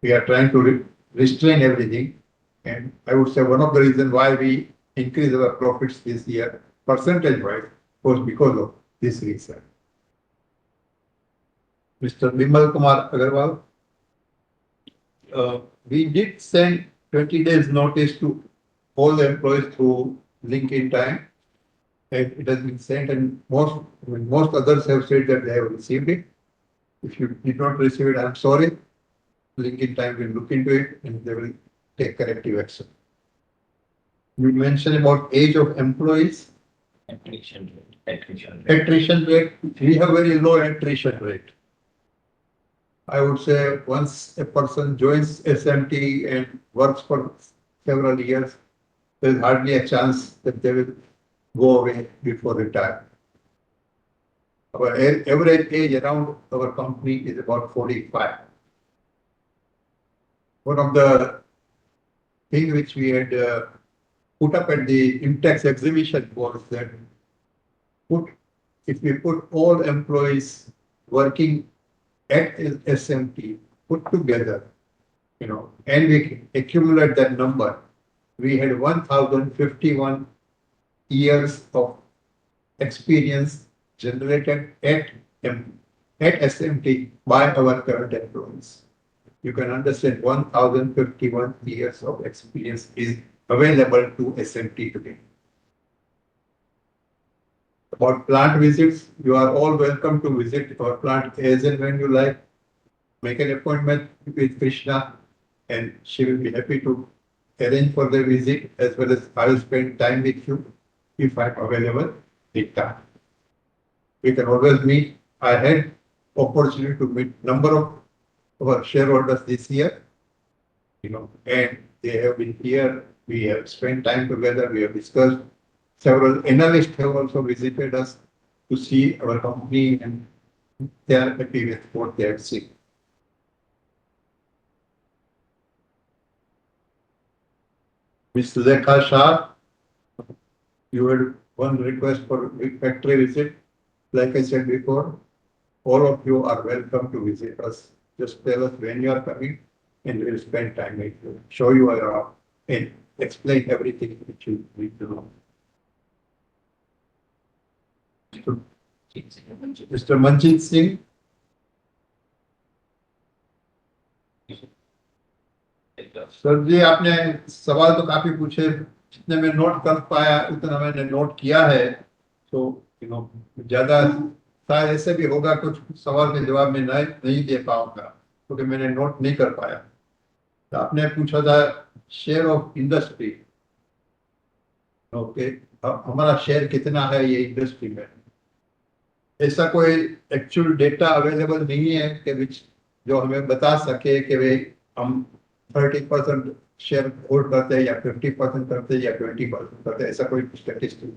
We are trying to restrain everything. And I would say one of the reasons why we increased our profits this year, percentage-wise, was because of this reason. Mr. Bimal Kumar Agarwal, we did send 20 days notice to all the employees through LinkedIn time. And it has been sent, and most others have said that they have received it. If you did not receive it, I'm sorry. LinkedIn time will look into it and they will take corrective action. You mentioned about age of employees. Attrition rate. Attrition rate. We have very low attrition rate. I would say once a person joins SMT and works for several years, there's hardly a chance that they will go away before retirement. Our average age around our company is about 45. One of the things which we had put up at the Intex exhibition was that if we put all employees working at SMT put together, and we accumulate that number, we had 1,051 years of experience generated at SMT by our current employees. You can understand 1,051 years of experience is available to SMT today. About plant visits, you are all welcome to visit our plant as and when you like. Make an appointment with Krishna and she will be happy to arrange for the visit, as well as I will spend time with you if I'm available with time. We can always meet. I had opportunity to meet number of our shareholders this year, and they have been here. We have spent time together. We have discussed. Several analysts have also visited us to see our company, and they are happy with what they have seen. Ms. Lekha Shah, you had one request for factory visit. Like I said before, all of you are welcome to visit us. Just tell us when you are coming and we'll spend time with you, show you around and explain everything which you need to know. Mr. Manjit Singh. Sir ji, आपने सवाल तो काफी पूछे, जितने मैं note कर पाया उतना मैंने नोट किया है। तो ज्यादा शायद ऐसे भी होगा कुछ सवाल के जवाब में नहीं दे पाऊंगा क्योंकि मैंने नोट नहीं कर पाया। तो आपने पूछा था शेयर ऑफ इंडस्ट्री। ओके, हमारा शेयर कितना है ये इंडस्ट्री में? ऐसा कोई एक्चुअल डेटा अवेलेबल नहीं है कि जो हमें बता सके कि भाई हम 30% शेयर होल्ड करते हैं या 50% करते हैं या 20% करते हैं, ऐसा कोई स्टैटिस्टिक।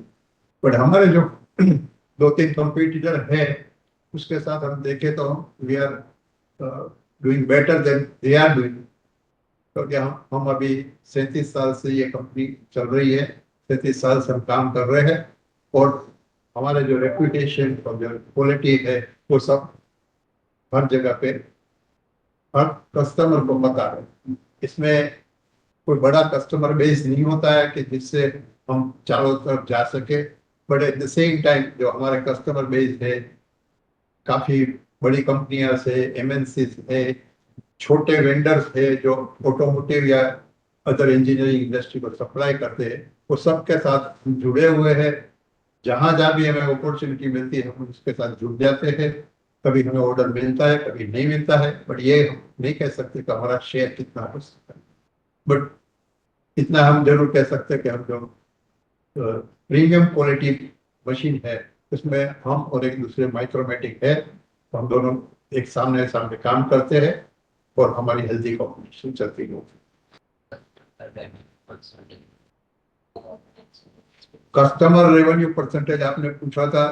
बट हमारे जो 2-3 कंपटीटर है उसके साथ हम देखें तो we are doing better than they are doing. क्योंकि हम अभी 37 साल से ये कंपनी चल रही है, 37 साल से हम काम कर रहे हैं और हमारे जो रेपुटेशन और जो क्वालिटी है वो सब हर जगह पे हर कस्टमर को पता है। इसमें कोई बड़ा कस्टमर बेस नहीं होता है कि जिससे हम चारों तरफ जा सके, but at the same time जो हमारे कस्टमर बेस है काफी बड़ी कंपनियां से, एमएनसी है, छोटे वेंडर्स है जो ऑटोमोटिव या अदर इंजीनियरिंग इंडस्ट्री को सप्लाई करते हैं, वो सबके साथ जुड़े हुए हैं। जहां भी हमें अपॉर्चुनिटी मिलती है हम उसके साथ जुड़ जाते हैं। कभी हमें ऑर्डर मिलता है, कभी नहीं मिलता है, बट ये हम नहीं कह सकते कि हमारा शेयर कितना हो सकता है। बट इतना हम जरूर कह सकते हैं कि हम जो प्रीमियम क्वालिटी मशीन है उसमें हम और एक दूसरे माइक्रोमेटिक है, तो हम दोनों एक सामने सामने काम करते हैं और हमारी हेल्दी कॉम्पिटिशन चलती है। कस्टमर रेवेन्यू परसेंटेज आपने पूछा था।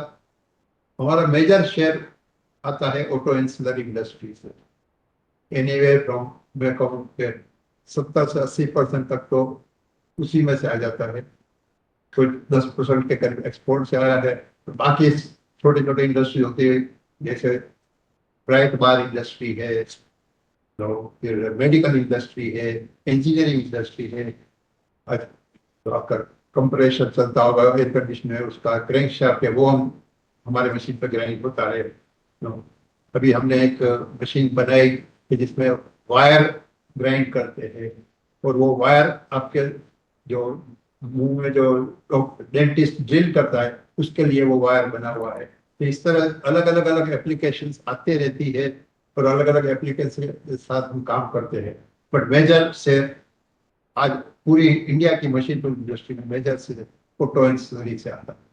हमारा मेजर शेयर आता है ऑटो एंसिलरी इंडस्ट्री से। एनीवेयर फ्रॉम मैं कहूँ कि 70 से 80% तक तो उसी में से आ जाता है। कुछ 10% के करीब एक्सपोर्ट से आया है। बाकी छोटे छोटे इंडस्ट्री होती है, जैसे ब्राइट बार इंडस्ट्री है, तो फिर मेडिकल इंडस्ट्री है, इंजीनियरिंग इंडस्ट्री है। तो आपका कंप्रेसर चलता होगा, एयर कंडीशनर, उसका क्रैंक शाफ्ट है, वो हम हमारे मशीन पर ग्राइंड होता है। तो अभी हमने एक मशीन बनाई कि जिसमें वायर ग्राइंड करते हैं, और वो वायर आपके जो मुंह में जो डेंटिस्ट ड्रिल करता है उसके लिए वो वायर बना हुआ है। तो इस तरह अलग एप्लीकेशंस आते रहती है, और अलग अलग एप्लीकेशन के साथ हम काम करते हैं। बट मेजर से आज पूरी इंडिया की मशीन टूल इंडस्ट्री में मेजर से ऑटो एंसिलरी से आता है।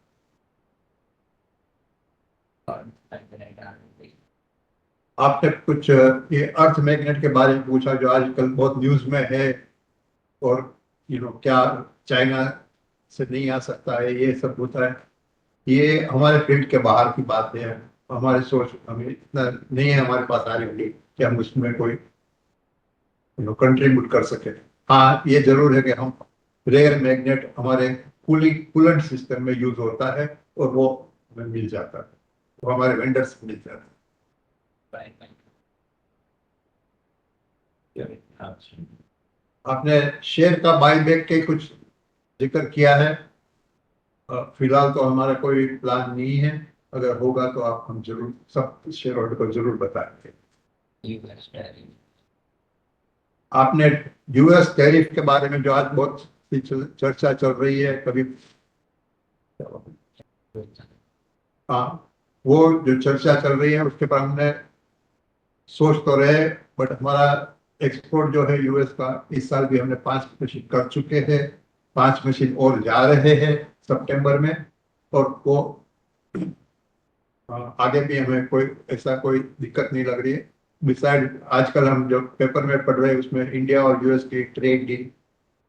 आपने कुछ ये अर्थ मैग्नेट के बारे में पूछा, जो आजकल बहुत न्यूज में है, और क्या चाइना से नहीं आ सकता है, ये सब होता है। ये हमारे फील्ड के बाहर की बात है। हमारे सोच हमें इतना नहीं है हमारे पास आ रही कि हम उसमें कोई कंट्रीब्यूट कर सके। हाँ, ये जरूर है कि हम रेयर मैग्नेट हमारे कूलेंट सिस्टम में यूज होता है, और वो हमें मिल जाता है, वो हमारे वेंडर्स मिल जाता है। आपने शेयर का बायबैक के कुछ जिक्र किया है। फिलहाल तो हमारा कोई प्लान नहीं है, अगर होगा तो आप हम जरूर सब शेयर होल्डर को जरूर बताएंगे। आपने यूएस टैरिफ के बारे में जो आज बहुत चर्चा चल रही है, कभी हाँ, वो जो चर्चा चल रही है उसके पर हमने सोच तो रहे, बट हमारा एक्सपोर्ट जो है यूएस का, इस साल भी हमने 5 मशीन कर चुके हैं, 5 मशीन और जा रहे हैं सितंबर में। और वो आगे भी हमें कोई ऐसा कोई दिक्कत नहीं लग रही है। बिसाइड आजकल हम जो पेपर में पढ़ रहे हैं उसमें इंडिया और यूएस की ट्रेड डील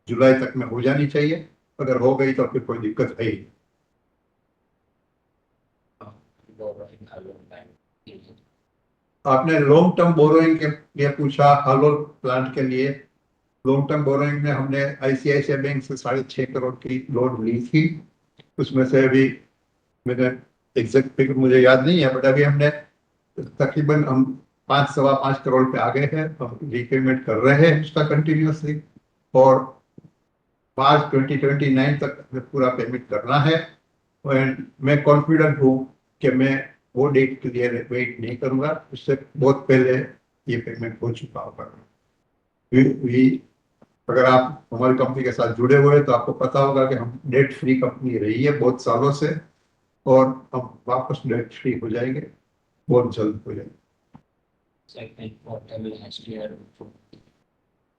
जुलाई तक में हो जानी चाहिए। अगर हो गई तो फिर कोई दिक्कत है ही। आपने लॉन्ग टर्म बोरोइंग के लिए पूछा, हालोल प्लांट के लिए। लॉन्ग टर्म बोरोइंग में हमने आईसीआईसीआई बैंक से 6.5 करोड़ की लोन ली थी। उसमें से अभी मेरे एग्जैक्ट फिगर मुझे याद नहीं है, बट अभी हमने तकरीबन हम 5 सवा 5 करोड़ पे आ गए हैं। हम रीपेमेंट कर रहे हैं उसका कंटिन्यूसली, और मार्च 2029 तक हमें पूरा पेमेंट करना है। और मैं कॉन्फिडेंट हूँ कि मैं वो डेट के लिए वेट नहीं करूंगा, उससे बहुत पहले ये पेमेंट हो चुका होगा। अगर आप हमारी कंपनी के साथ जुड़े हुए हैं तो आपको पता होगा कि हम डेट फ्री कंपनी रही है बहुत सालों से, और हम वापस डेट फ्री हो जाएंगे, बहुत जल्द हो जाएंगे।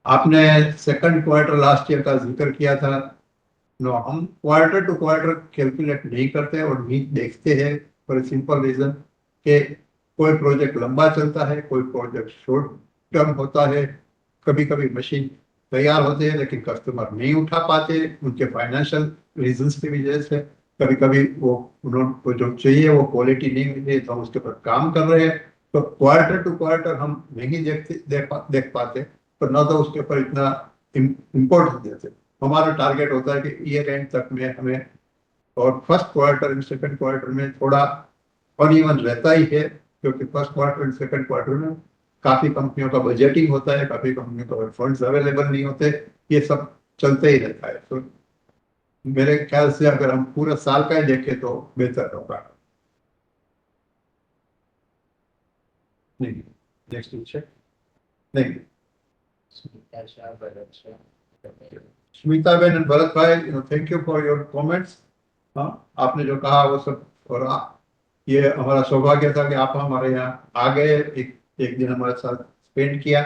आपने सेकंड क्वार्टर लास्ट ईयर का जिक्र किया था। नो, हम क्वार्टर टू क्वार्टर कैलकुलेट नहीं करते और नहीं देखते हैं, फॉर सिंपल रीजन कि कोई प्रोजेक्ट लंबा चलता है, कोई प्रोजेक्ट शॉर्ट टर्म होता है। कभी कभी मशीन तैयार होते हैं लेकिन कस्टमर नहीं उठा पाते, उनके फाइनेंशियल रीजंस की वजह से। कभी कभी वो उनको जो चाहिए वो क्वालिटी नहीं मिली, तो हम उसके ऊपर काम कर रहे हैं। तो क्वार्टर टू क्वार्टर हम नहीं देख पाते, पर ना तो उसके ऊपर इतना इम्पोर्टेंस देते। हमारा टारगेट होता है कि ईयर एंड तक में हमें, और first quarter and second quarter में थोड़ा अनइवन रहता ही है, क्योंकि first quarter and second quarter में काफी कंपनियों का बजटिंग होता है, काफी कंपनियों का फंड्स अवेलेबल नहीं होते, ये सब चलते ही रहता है। तो मेरे ख्याल से अगर हम पूरा साल का ही देखें तो बेहतर होगा। नहीं, नेक्स्ट नहीं, स्मिता बेन एंड भरत भाई, thank you for your comments. हाँ, आपने जो कहा वो सब, और ये हमारा सौभाग्य था कि आप हमारे यहाँ आ गए, एक दिन हमारे साथ स्पेंड किया,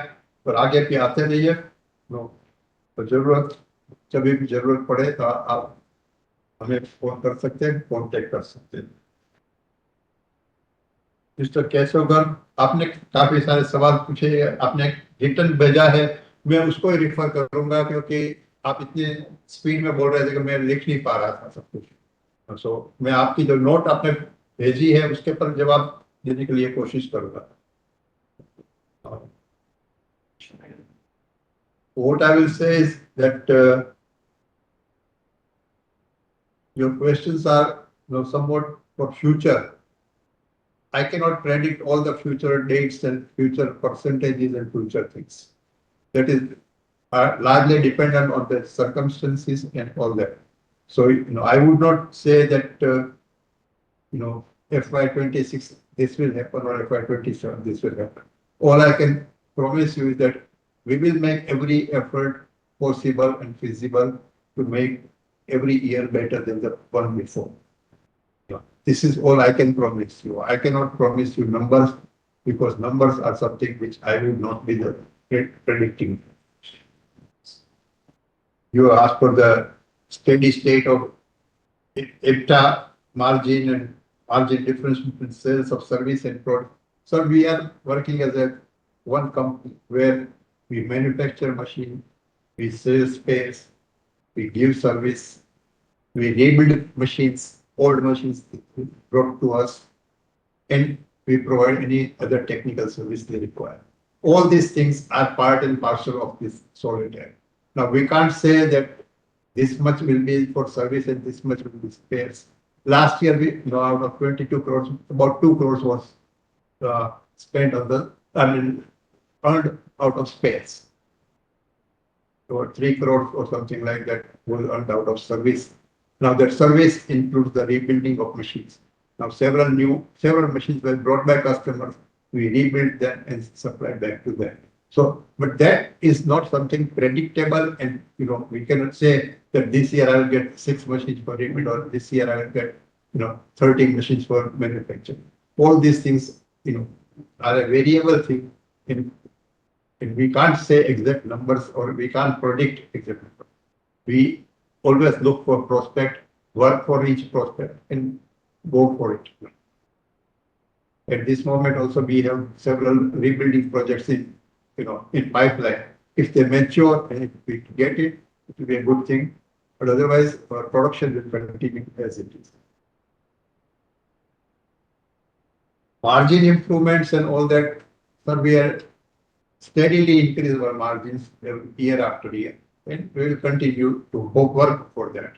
और आगे भी आते रहिए। तो जरूरत, जब भी जरूरत पड़े तो आप हमें फोन कर सकते हैं, कॉन्टेक्ट कर सकते हैं। मिस्टर केशवगढ़, आपने काफी सारे सवाल पूछे, आपने रिटर्न भेजा है, मैं उसको ही रिफर करूंगा, क्योंकि आप इतने स्पीड में बोल रहे थे कि मैं लिख नहीं पा रहा था सब कुछ। सो मैं आपकी जो नोट आपने भेजी है उसके पर जवाब देने के लिए कोशिश करूंगा. What I will say is that your questions are, somewhat for future. I cannot predict all the future dates and future percentages and future things. That is largely dependent on the circumstances and all that. So, I would not say that, FY26 this will happen or FY27 this will happen. All I can promise you is that we will make every effort possible and feasible to make every year better than the one before. This is all I can promise you. I cannot promise you numbers because numbers are something which I will not be the predicting. You asked for the steady state of EBITDA margin and margin difference between sales of service and product. So we are working as a one company where we manufacture machine, we sell spares, we give service, we rebuild machines, old machines brought to us, and we provide any other technical service they require. All these things are part and parcel of this solitaire. Now we can't say that this much will be for service and this much will be spares. Last year, out of 22 crores, about 2 crores was spent on earned out of spares. Or 3 crores or something like that was earned out of service. Now that service includes the rebuilding of machines. Now several machines were brought by customers. We rebuilt them and supplied back to them. So, but that is not something predictable, and we cannot say that this year I will get 6 machines for rebuild or this year I will get 13 machines for manufacturing. All these things are a variable thing, and we can't say exact numbers or we can't predict exact numbers. We always look for prospect, work for each prospect, and go for it. At this moment, also we have several rebuilding projects in pipeline. If they mature and if we get it, it will be a good thing. But otherwise, our production will continue as it is. Margin improvements and all that, sir, we are steadily increase our margins year after year, and we will continue to work for that.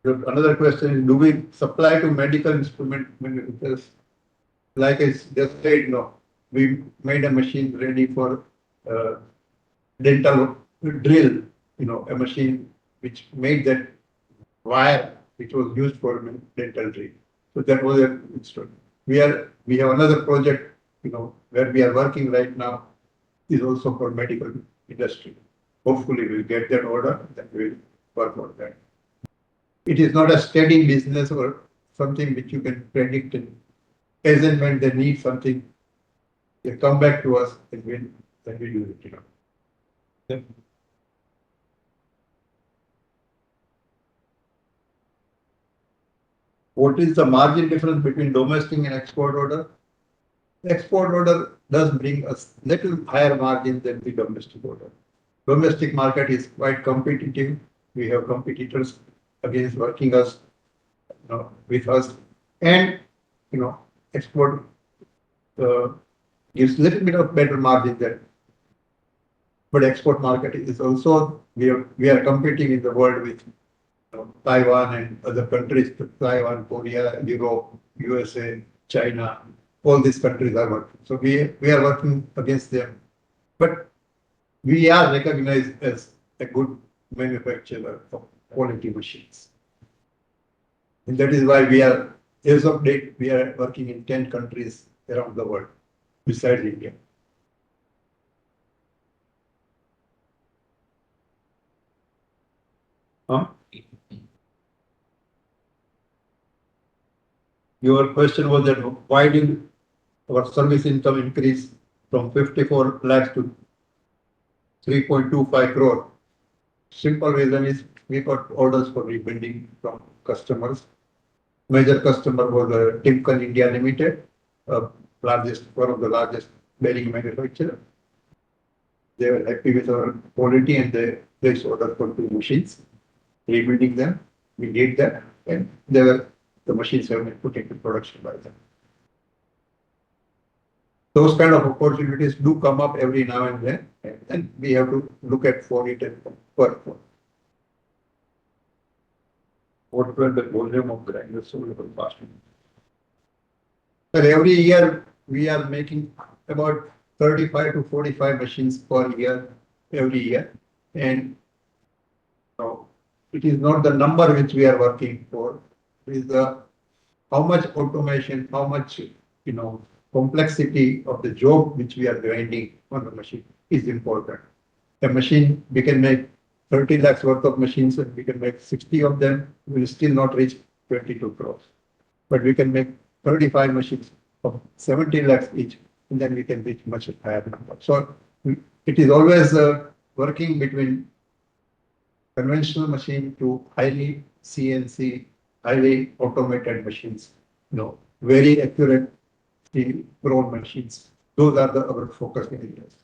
Another question is, do we supply to medical instrument manufacturers? Like I just said, no, we made a machine ready for dental drill, a machine which made that wire which was used for dental drill. So that was a instrument. We have another project, where we are working right now, is also for medical industry. Hopefully we'll get that order, then we'll work on that. It is not a steady business or something which you can predict. As and when they need something, they come back to us and then we do it. Yeah. What is the margin difference between domestic and export order? The export order does bring us little higher margin than the domestic order. Domestic market is quite competitive. We have competitors against working us, with us, and export gives little bit of better margin there. But export market is also we are competing in the world with Taiwan and other countries, Taiwan, Korea, Europe, USA, China, all these countries are working. So we are working against them. But we are recognized as a good manufacturer of quality machines. And that is why as of date, we are working in 10 countries around the world, besides India. Your question was that why did our service income increase from 54 lakhs to 3.25 crore? Simple reason is we got orders for rebuilding from customers. Major customer was Timken India Limited, one of the largest bearing manufacturer. They were happy with our quality and they placed order for 2 machines, rebuilding them. We did that, and they were the machines have been put into production by them. Those kind of opportunities do come up every now and then, and we have to look at for it and work for it. What were the volume of grinders sold over the past year? Every year we are making about 35 to 45 machines per year, every year. And it is not the number which we are working for, it is the how much automation, how much complexity of the job which we are grinding on the machine is important. A machine, we can make 30 lakhs worth of machines and we can make 60 of them, we will still not reach 22 crores. But we can make 35 machines of 70 lakhs each, and then we can reach much higher number. So it is always working between conventional machine to highly CNC, highly automated machines, very accurate grown machines. Those are our focus areas.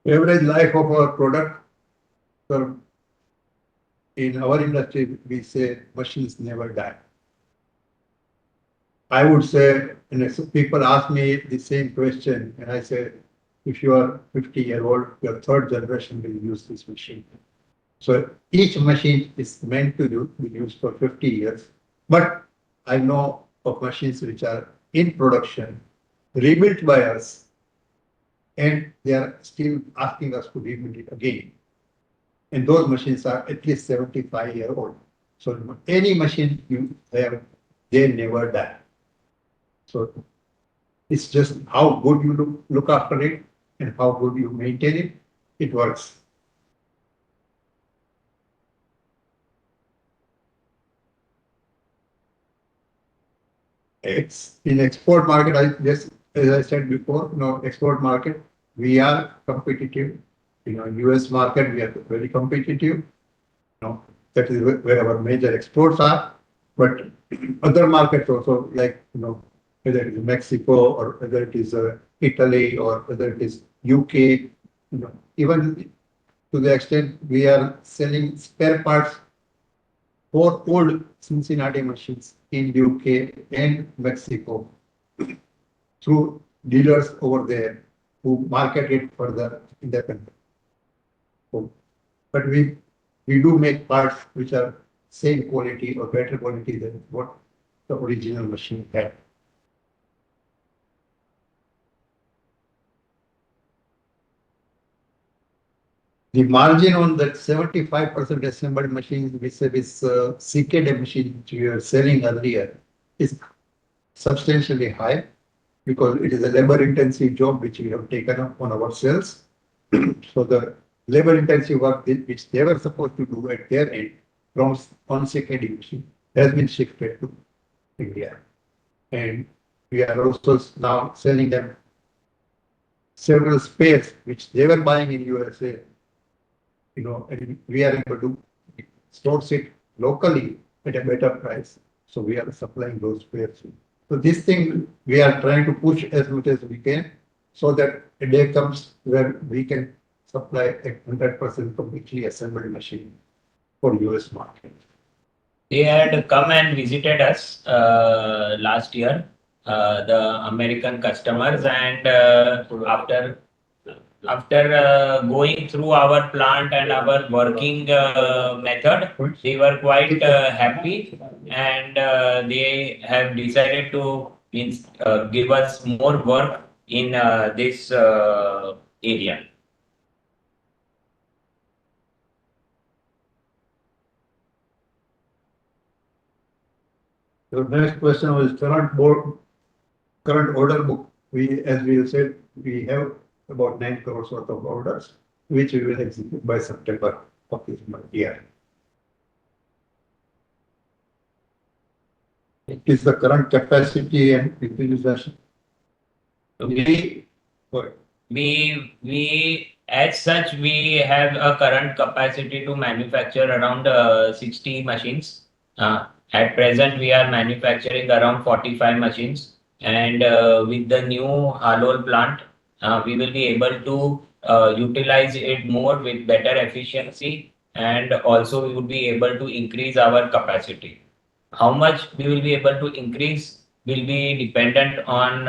Average life of our product, in our industry, we say machines never die. I would say, and people ask me the same question, and I say, if you are 50-year-old, your third generation will use this machine. So each machine is meant to be used for 50 years. But I know of machines which are in production, rebuilt by us, and they are still asking us to rebuild it again. And those machines are at least 75-year-old. So any machine you have, they never die. So it's just how good you look after it and how good you maintain it, it works. It's in export market, as I said before, export market, we are competitive. US market, we are very competitive. That is where our major exports are. But other markets also, like, whether it is Mexico or whether it is Italy or whether it is UK, even to the extent we are selling spare parts for old Cincinnati machines in UK and Mexico through dealers over there who market it further in their country. But we do make parts which are same quality or better quality than what the original machine had. The margin on that 75% assembled machines, which is CKD machine which we were selling earlier, is substantially high because it is a labor-intensive job which we have taken up on ourselves. So the labor-intensive work which they were supposed to do at their end from on CKD machine has been shifted to India, and we are also now selling them several spares which they were buying in USA. And we are able to source it locally at a better price. So we are supplying those spares. So this thing we are trying to push as much as we can so that a day comes where we can supply a 100% completely assembled machine for US market. They had come and visited us last year, the American customers, and after going through our plant and our working method, they were quite happy, and they have decided to give us more work in this area. The next question was current order book. As we said, we have about 9 crores worth of orders, which we will execute by September of this year. It is the current capacity and utilization. As such, we have a current capacity to manufacture around 60 machines. At present, we are manufacturing around 45 machines, and with the new Halol plant, we will be able to utilize it more with better efficiency and also we would be able to increase our capacity. How much we will be able to increase will be dependent on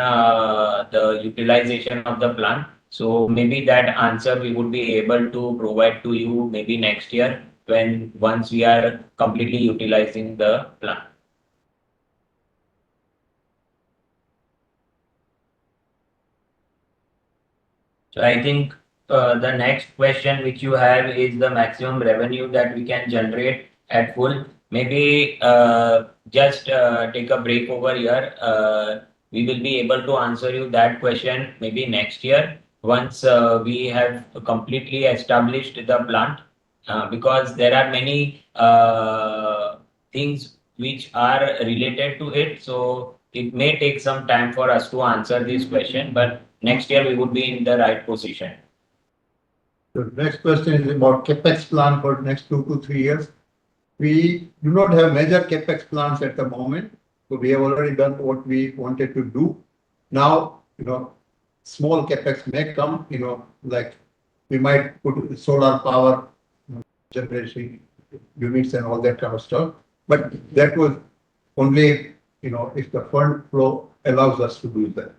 the utilization of the plant. So maybe that answer we would be able to provide to you maybe next year when once we are completely utilizing the plant. So I think the next question which you have is the maximum revenue that we can generate at full. Maybe just take a break over here. We will be able to answer you that question maybe next year once we have completely established the plant, because there are many things which are related to it. So it may take some time for us to answer this question, but next year we would be in the right position. The next question is about capex plan for next 2 to 3 years. We do not have major capex plans at the moment, so we have already done what we wanted to do. Now, small capex may come, like we might put solar power generation units and all that kind of stuff. But that was only, if the fund flow allows us to do that.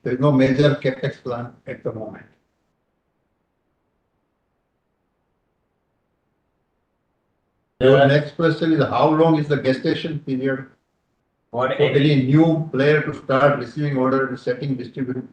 There is no major capex plan at the moment. Your next question is how long is the gestation period for any new player to start receiving order and setting distribution?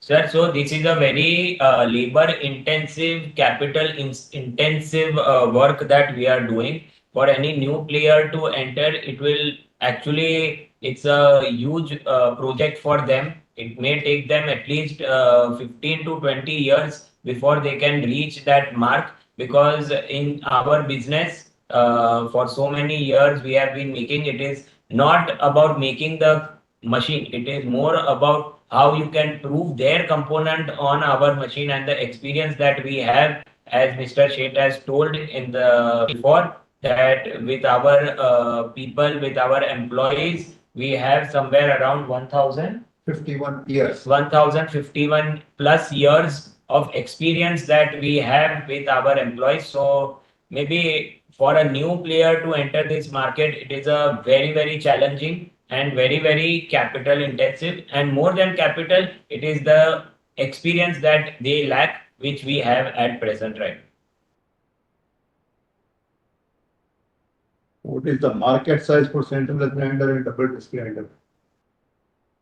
Sir, so this is a very labor intensive, capital intensive work that we are doing. For any new player to enter, it will actually, it's a huge project for them. It may take them at least 15 to 20 years before they can reach that mark, because in our business, for so many years we have been making, it is not about making the machine. It is more about how you can prove their component on our machine, and the experience that we have, as Mr. Shet has told in the before, that with our people, with our employees, we have somewhere around 51 years. 1051 plus years of experience that we have with our employees. So maybe for a new player to enter this market, it is a very, very challenging and very, very capital intensive. And more than capital, it is the experience that they lack, which we have at present, right? What is the market size for central grinder and double disc grinder?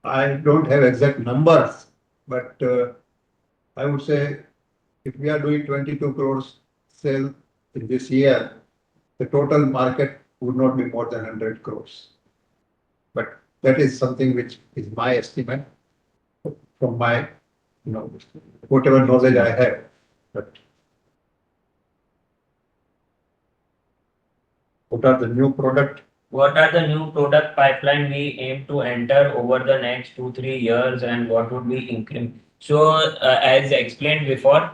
I don't have exact numbers, but I would say if we are doing 22 crores sale in this year, the total market would not be more than 100 crores. But that is something which is my estimate from my, whatever knowledge I have. But what are the new product? What are the new product pipeline we aim to enter over the next 2-3 years, and what would be increment? So, as explained before,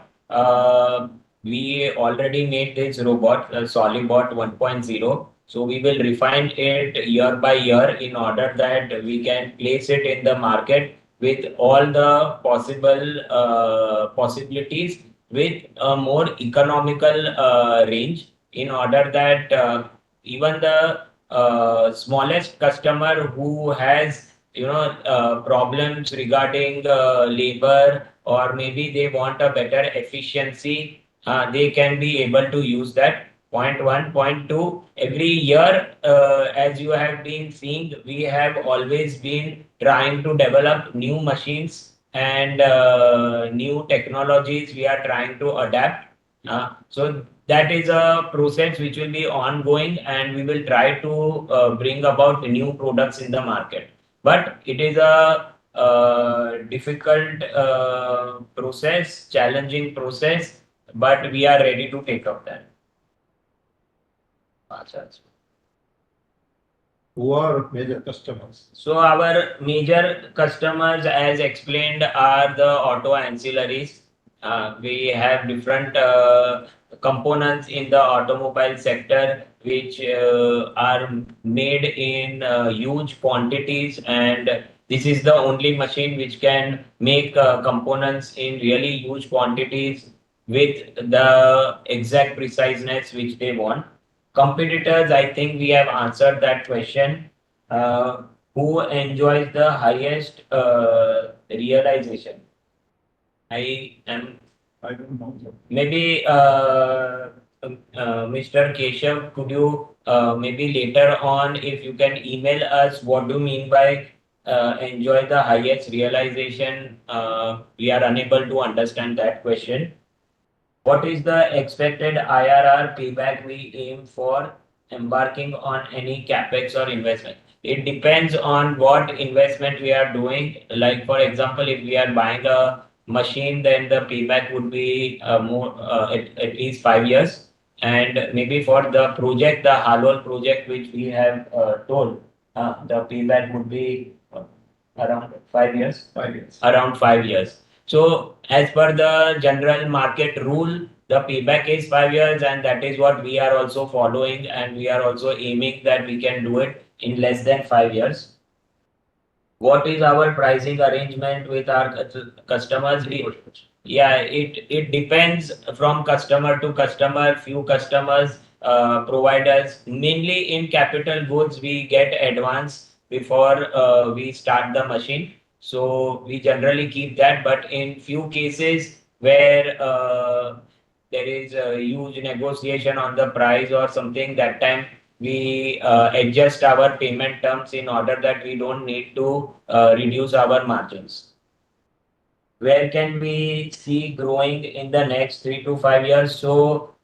we already made this robot, Solibot 1.0. So we will refine it year by year in order that we can place it in the market with all the possible possibilities with a more economical range, in order that even the smallest customer who has problems regarding labor, or maybe they want a better efficiency, they can be able to use that. Point one. Point two, every year, as you have been seeing, we have always been trying to develop new machines and new technologies we are trying to adapt. So that is a process which will be ongoing, and we will try to bring about new products in the market. But it is a difficult process, challenging process, but we are ready to take up that. Who are major customers? So our major customers, as explained, are the auto ancillaries. We have different components in the automobile sector which are made in huge quantities, and this is the only machine which can make components in really huge quantities. with the exact preciseness which they want. Competitors, I think we have answered that question. Who enjoys the highest realization? I am I don't know. maybe Mr. Keshav, could you maybe later on, if you can email us what do you mean by enjoy the highest realization? We are unable to understand that question. What is the expected IRR payback we aim for embarking on any capex or investment? It depends on what investment we are doing. Like for example, if we are buying a machine, then the payback would be at least 5 years. And maybe for the project, the Halol project which we have told, the payback would be around 5 years. 5 years. Around 5 years. So as per the general market rule, the payback is 5 years, and that is what we are also following, and we are also aiming that we can do it in less than 5 years. What is our pricing arrangement with our customers? Yeah, it depends from customer to customer. Few customers provide us, mainly in capital goods, we get advance before we start the machine. So we generally keep that, but in few cases where there is a huge negotiation on the price or something, that time we adjust our payment terms in order that we don't need to reduce our margins. Where can we see growing in the next 3 to 5 years? So,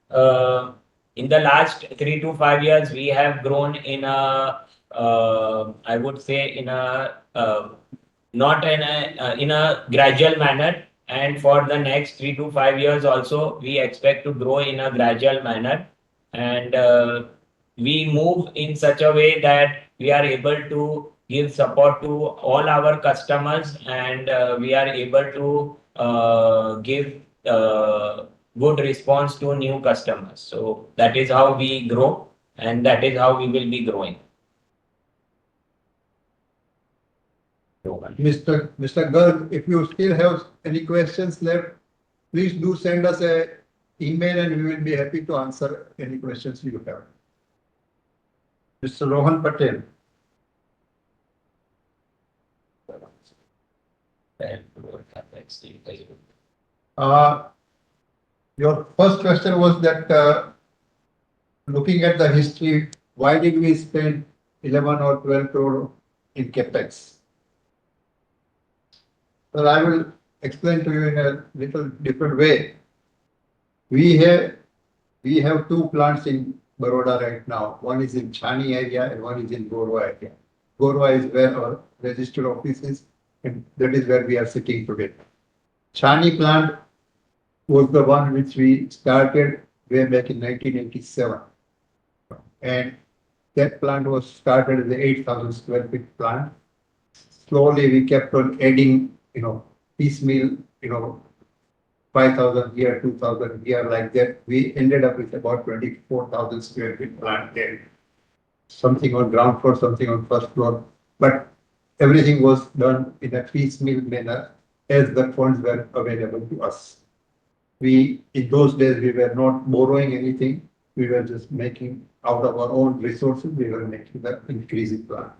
in the last 3 to 5 years, we have grown in I would say, not in a gradual manner. And for the next 3 to 5 years also, we expect to grow in a gradual manner. And we move in such a way that we are able to give support to all our customers, and we are able to give good response to new customers. So that is how we grow, and that is how we will be growing. Mr. Garg, if you still have any questions left, please do send us a email and we will be happy to answer any questions you have. Mr. Rohan Patel. Your first question was that looking at the history, why did we spend 11 or 12 crore in capex? Well, I will explain to you in a little different way. We have two plants in Baroda right now. One is in Chani area and one is in Gorwa area. Gorwa is where our registered office is, and that is where we are sitting today. Chani plant was the one which we started way back in 1987. And that plant was started as an 8,000 square feet plant. Slowly we kept on adding, piecemeal, 5,000 here, 2,000 here, like that. We ended up with about 24,000 square feet plant there. Something on ground floor, something on first floor. But everything was done in a piecemeal manner as the funds were available to us. In those days, we were not borrowing anything. We were just making out of our own resources, we were making the increasing plant.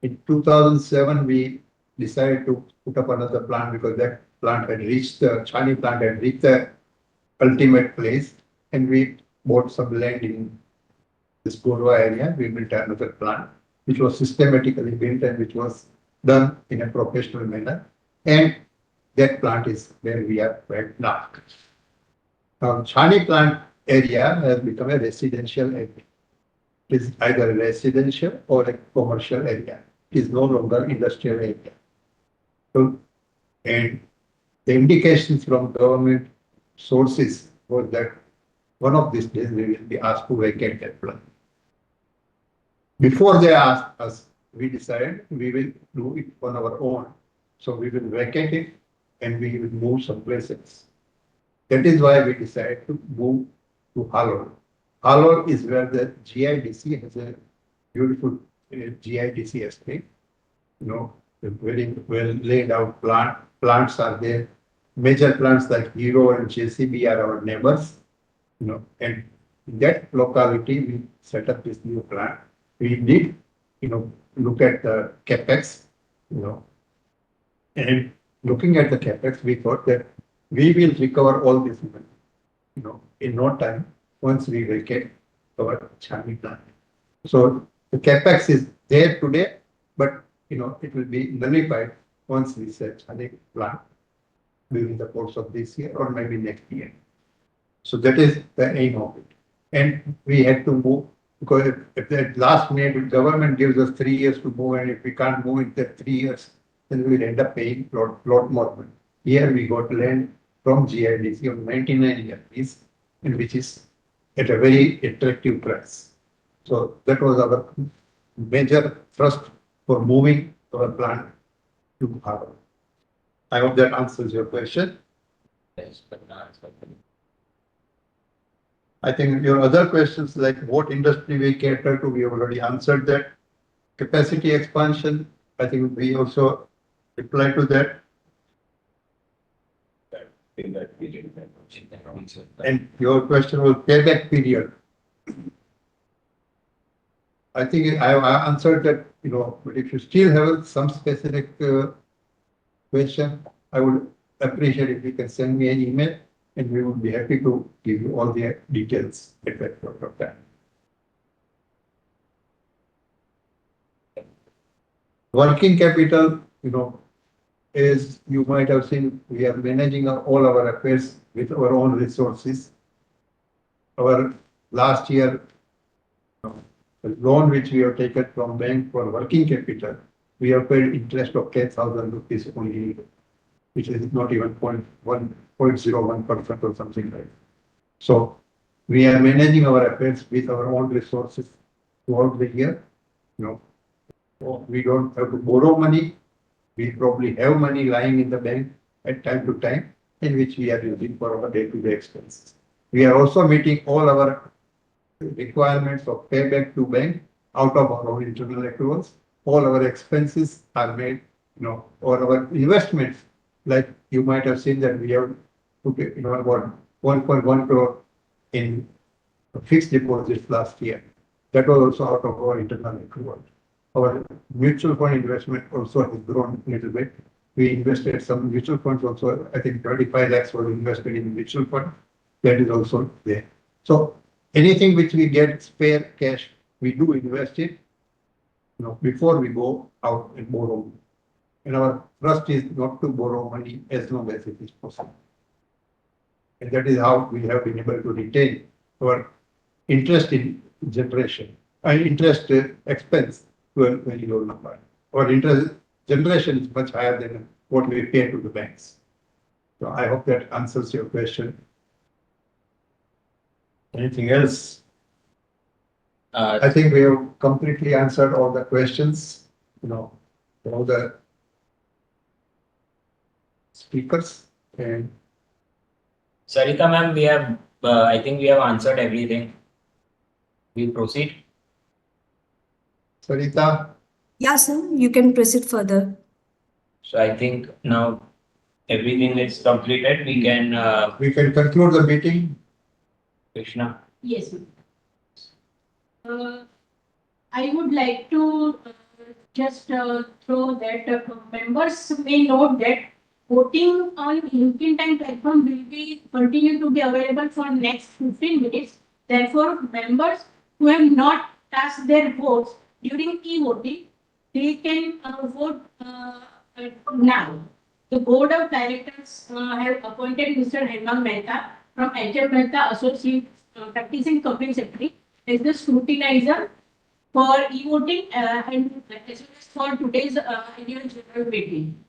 In 2007, we decided to put up another plant because that plant had reached the Chani plant had reached the ultimate place, and we bought some land in this Gorwa area. We built another plant, which was systematically built and which was done in a professional manner. And that plant is where we are right now. Now, Chani plant area has become a residential area. It is either a residential or a commercial area. It is no longer industrial area. So, and the indications from government sources was that one of these days we will be asked to vacate that plant. Before they asked us, we decided we will do it on our own. So we will vacate it and we will move someplace else. That is why we decided to move to Halol. Halol is where the GIDC has a beautiful GIDC estate. A very well laid out plants are there. major plants like Hero and JCB are our neighbors, and in that locality, we set up this new plant. We did, look at the capex, and looking at the capex, we thought that we will recover all this money, in no time once we vacate our Chami plant. So the capex is there today, but it will be nullified once we set Chami plant during the course of this year or maybe next year. So that is the aim of it. And we had to move because if the last minute government gives us 3 years to move, and if we can't move in that 3 years, then we will end up paying lot more money. Here we got land from GIDC on 99-year lease, and which is at a very attractive price. So that was our major thrust for moving our plant to Bharat. I hope that answers your question. Yes, but not. I think your other questions like what industry we cater to, we have already answered that. Capacity expansion, I think we also reply to that. And your question was payback period. I think I answered that, but if you still have some specific question, I would appreciate if you can send me an email, and we would be happy to give you all the details at that point of time. Working capital, as you might have seen, we are managing all our affairs with our own resources. Our last year, the loan which we have taken from bank for working capital, we have paid interest of 10,000 rupees only, which is not even 0.01% or something like that. So we are managing our affairs with our own resources throughout the year. We don't have to borrow money. We probably have money lying in the bank at time to time, in which we are using for our day-to-day expenses. We are also meeting all our requirements of payback to bank out of our own internal accruals. All our expenses are made, or our investments, like you might have seen that we have put, about 1.1 crore in fixed deposits last year. That was also out of our internal accrual. Our mutual fund investment also has grown a little bit. We invested some mutual funds also. I think 35 lakhs were invested in mutual fund. That is also there. So anything which we get spare cash, we do invest it, before we go out and borrow. And our trust is not to borrow money as long as it is possible. And that is how we have been able to retain our interest in generation, interest expense to a very low number. Our interest generation is much higher than what we pay to the banks. So I hope that answers your question. Anything else? I think we have completely answered all the questions, all the speakers. And Sarita ma'am, we have, I think we have answered everything. We proceed. Sarita? Yeah, sir, you can proceed further. So I think now everything is completed. We can conclude the meeting. Krishna. Yes. I would like to just throw that members may note that voting on LinkedIn Time platform will be continue to be available for next 15 minutes. Therefore, members who have not cast their votes during e-voting, they can vote now. The board of directors have appointed Mr. Hemang Mehta from HM Mehta Associates, practicing company secretary, as the scrutinizer for e-voting and as well as for today's annual general meeting.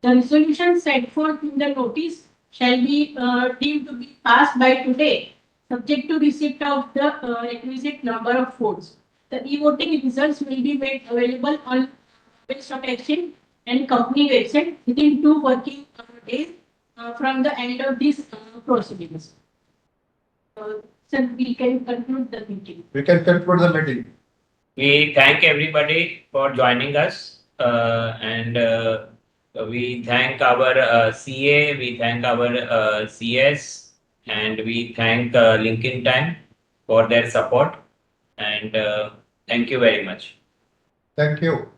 The resolution set forth in the notice shall be deemed to be passed by today, subject to receipt of the requisite number of votes. The e-voting results will be made available on Stock Exchange and company website within 2 working days from the end of these proceedings. So we can conclude the meeting. We can conclude the meeting. We thank everybody for joining us, and We thank our CA, we thank our CS, and we thank Lincoln Time for their support. And thank you very much. Thank you.